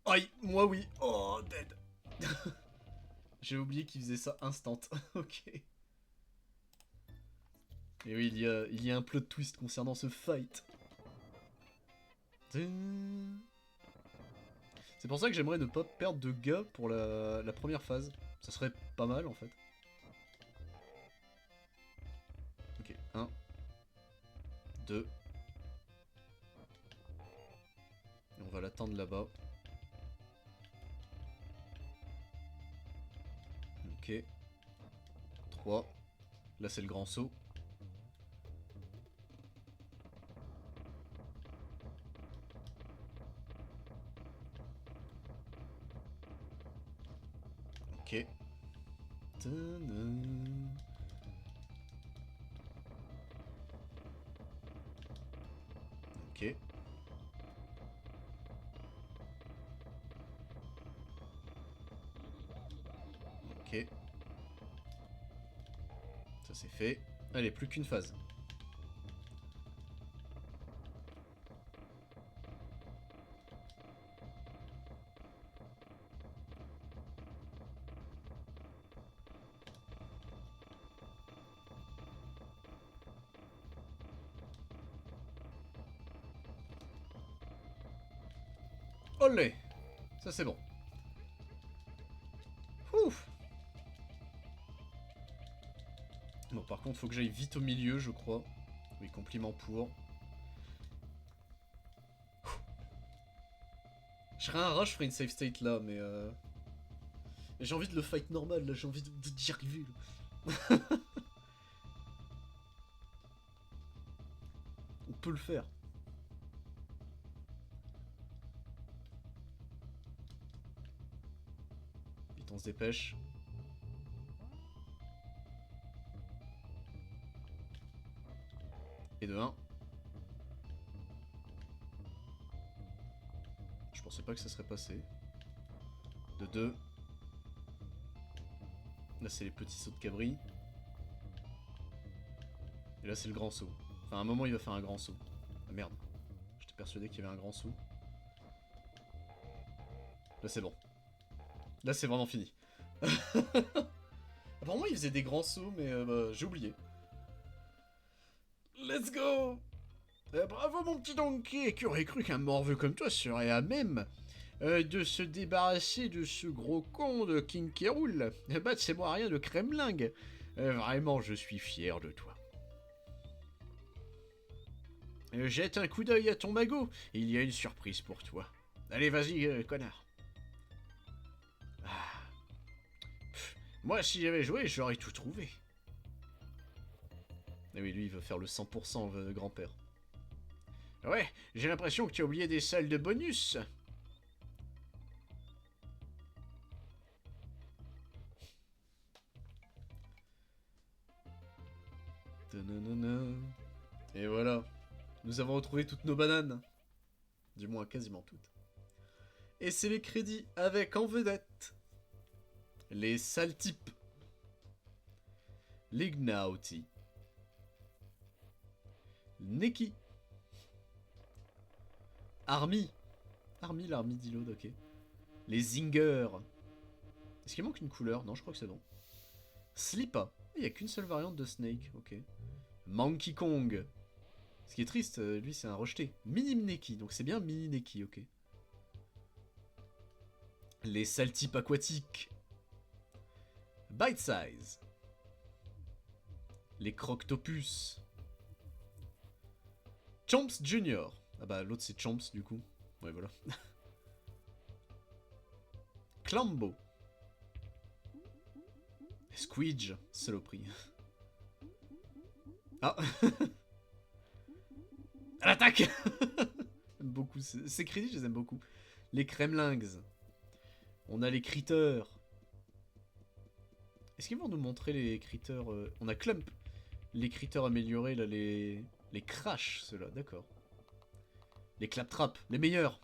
Speaker 1: Aïe, moi oui. Oh, dead. J'ai oublié qu'il faisait ça instant. Ok. Et oui, il y a un plot twist concernant ce fight. C'est pour ça que j'aimerais ne pas perdre de gars pour la première phase. Ça serait pas mal en fait. Ok, 1, 2. Et on va l'attendre là-bas. Ok. 3. Là c'est le grand saut. Ok. Ok. Ok. Ça c'est fait. Allez, plus qu'une phase. Olé. Ça c'est bon. Ouf. Bon, par contre, faut que j'aille vite au milieu, je crois. Oui, compliment pour. Je serais un rush, je ferais une safe state là, mais j'ai envie de le fight normal, là, j'ai envie d'y arriver. Là. peut le faire. Vite, on se dépêche. Et de 1. Je pensais pas que ça serait passé. De 2. Là, c'est les petits sauts de cabri. Et là, c'est le grand saut. Enfin, à un moment, il va faire un grand saut. Ah merde. J'étais persuadé qu'il y avait un grand saut. Là, c'est bon. Là, c'est vraiment fini. Apparemment, il faisait des grands sauts, mais bah, j'ai oublié. Let's go! Bravo, mon petit Donkey! Qui aurait cru qu'un morveux comme toi serait à même de se débarrasser de ce gros con de King K. Rool? Bah, c'est moi rien de Kremling. Vraiment, je suis fier de toi. Jette un coup d'œil à ton magot, il y a une surprise pour toi. Allez, vas-y, connard. Ah. Moi, si j'avais joué, j'aurais tout trouvé. Ah oui, lui, il veut faire le 100% grand-père. Ouais, j'ai l'impression que tu as oublié des salles de bonus. Et voilà. Nous avons retrouvé toutes nos bananes. Du moins, quasiment toutes. Et c'est les crédits avec en vedette les sales types. L'Ignauti. Neki. Army. L'armidilode, ok. Les Zinger. Est-ce qu'il manque une couleur? Non, je crois que c'est bon. Slippa. Il n'y a qu'une seule variante de Snake, ok. Monkey Kong. Ce qui est triste, lui c'est un rejeté. Mini Neki, donc c'est bien Mini Neki, ok. Les sales types aquatiques. Bite Size. Les Croctopus. Chomps Junior. Ah bah l'autre c'est Chomps du coup. Ouais voilà. Clambo. Squidge, saloperie. Ah. À l'attaque. J'aime beaucoup. Ces crédits, je les aime beaucoup. Les Kremlings. On a les Critters. Est-ce qu'ils vont nous montrer les Critters On a Clump. Les Critters améliorés, là, les Crash, ceux-là, d'accord. Les Claptrap, les meilleurs.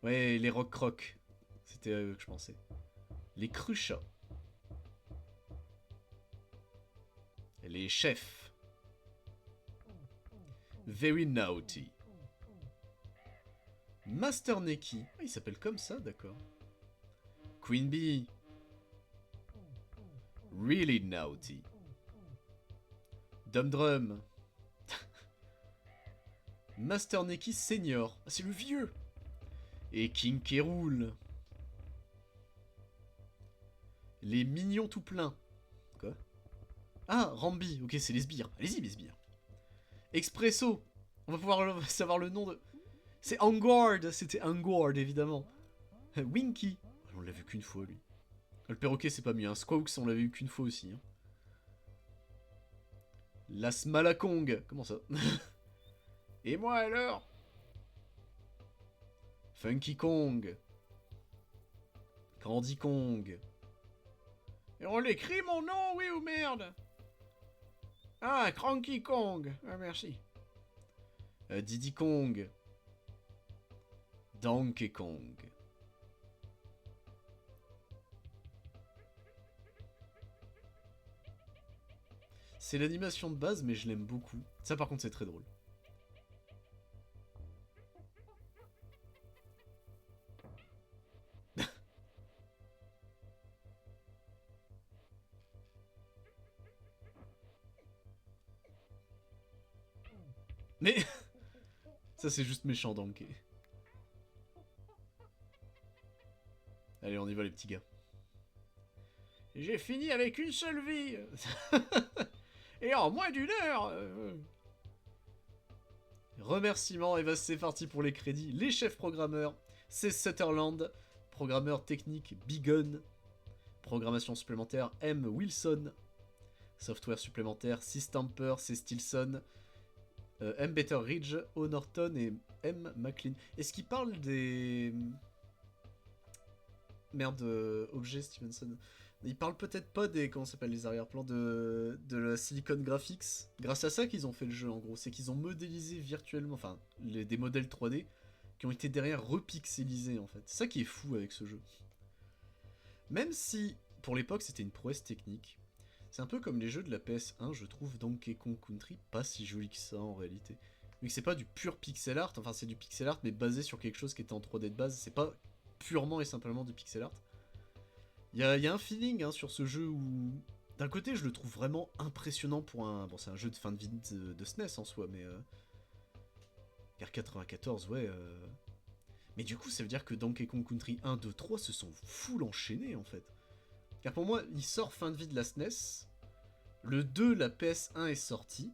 Speaker 1: Ouais, les Rock Croc. C'était à eux que je pensais. Les Cruchas. Les Chefs. Very Naughty. Master Neki. Ah, il s'appelle comme ça, d'accord. Queen Bee. Really Naughty. Dum Drum. Master Neki Senior. Ah, c'est le vieux. Et King K. Rool. Les mignons tout pleins. Quoi? Ah, Rambi. Ok, c'est les sbires. Allez-y, mes sbires. Expresso. On va pouvoir savoir le nom de... C'est Angord. C'était Angord, évidemment. Winky. On l'a vu qu'une fois, lui. Le perroquet, c'est pas mieux. Hein. Squawks, on l'a vu qu'une fois aussi. Hein. La Smalakong. Comment ça? Et moi, alors? Funky Kong. Candy Kong. Et on l'écrit, mon nom, oui ou merde? Ah, Cranky Kong. Ah, merci. Diddy Kong. Donkey Kong. C'est l'animation de base, mais je l'aime beaucoup. Ça, par contre, c'est très drôle. Mais... ça, c'est juste méchant, Donkey. Allez, on y va, les petits gars. J'ai fini avec une seule vie. Et en moins d'une heure. Remerciements, et bah c'est parti pour les crédits. Les chefs programmeurs, c'est Sutherland. Programmeur technique, Bigon. Programmation supplémentaire, M. Wilson. Software supplémentaire, Systemper, c'est Stilson. M. Better Ridge, O. Norton et M. McLean. Est-ce qu'il parle des... Merde, objets Stevenson. Ils parlent peut-être pas des... Comment ça s'appelle les arrière-plans de la Silicon Graphics. Grâce à ça qu'ils ont fait le jeu en gros. C'est qu'ils ont modélisé virtuellement, enfin, des modèles 3D qui ont été derrière repixelisés en fait. C'est ça qui est fou avec ce jeu. Même si, pour l'époque, c'était une prouesse technique. C'est un peu comme les jeux de la PS1, je trouve Donkey Kong Country pas si joli que ça en réalité. Vu que c'est pas du pur pixel art, enfin c'est du pixel art mais basé sur quelque chose qui était en 3D de base, c'est pas purement et simplement du pixel art. Il y a un feeling hein, sur ce jeu où, d'un côté, je le trouve vraiment impressionnant pour un... Bon, c'est un jeu de fin de vie de SNES en soi, mais... Car 94, ouais... Mais du coup, ça veut dire que Donkey Kong Country 1, 2, 3 se sont full enchaînés, en fait. Car pour moi, il sort fin de vie de la SNES. Le 2, la PS1 est sortie.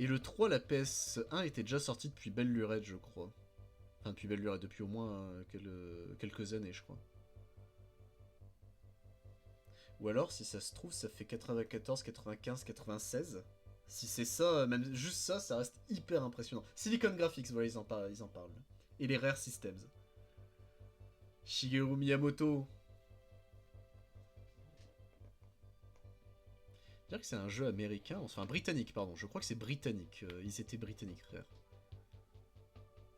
Speaker 1: Et le 3, la PS1 était déjà sortie depuis belle lurette, je crois. Enfin, depuis belle lurette, depuis au moins quelques années, je crois. Ou alors, si ça se trouve, ça fait 94, 95, 96. Si c'est ça, même juste ça, ça reste hyper impressionnant. Silicon Graphics, voilà, ils en parlent. Et les Rare Systems. Shigeru Miyamoto. Dire que c'est un jeu américain, enfin britannique, pardon. Je crois que c'est britannique. Ils étaient britanniques, Rare.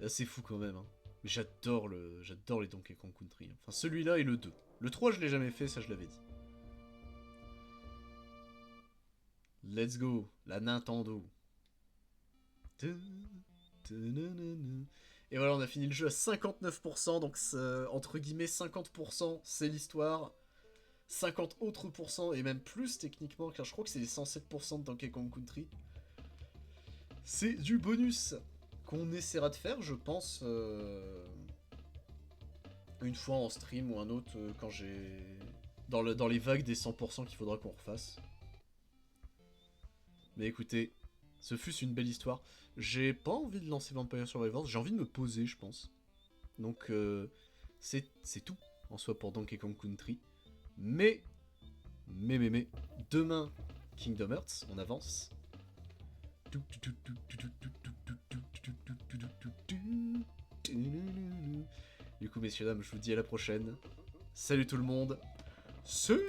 Speaker 1: C'est fou quand même. Hein. Mais j'adore les Donkey Kong Country. Enfin, celui-là et le 2. Le 3, je l'ai jamais fait, ça je l'avais dit. Let's go, la Nintendo. Et voilà, on a fini le jeu à 59%, donc entre guillemets 50% c'est l'histoire, 50 autres pourcents, et même plus techniquement, car je crois que c'est les 107% de Donkey Kong Country. C'est du bonus qu'on essaiera de faire, je pense, une fois en stream ou un autre, quand j'ai... Dans les vagues des 100% qu'il faudra qu'on refasse. Mais écoutez, ce fut une belle histoire. J'ai pas envie de lancer Vampire Survivors, j'ai envie de me poser, je pense. Donc, c'est tout, en soi, pour Donkey Kong Country. Mais, demain, Kingdom Hearts, on avance. Du coup, messieurs, dames, je vous dis à la prochaine. Salut tout le monde. C'est...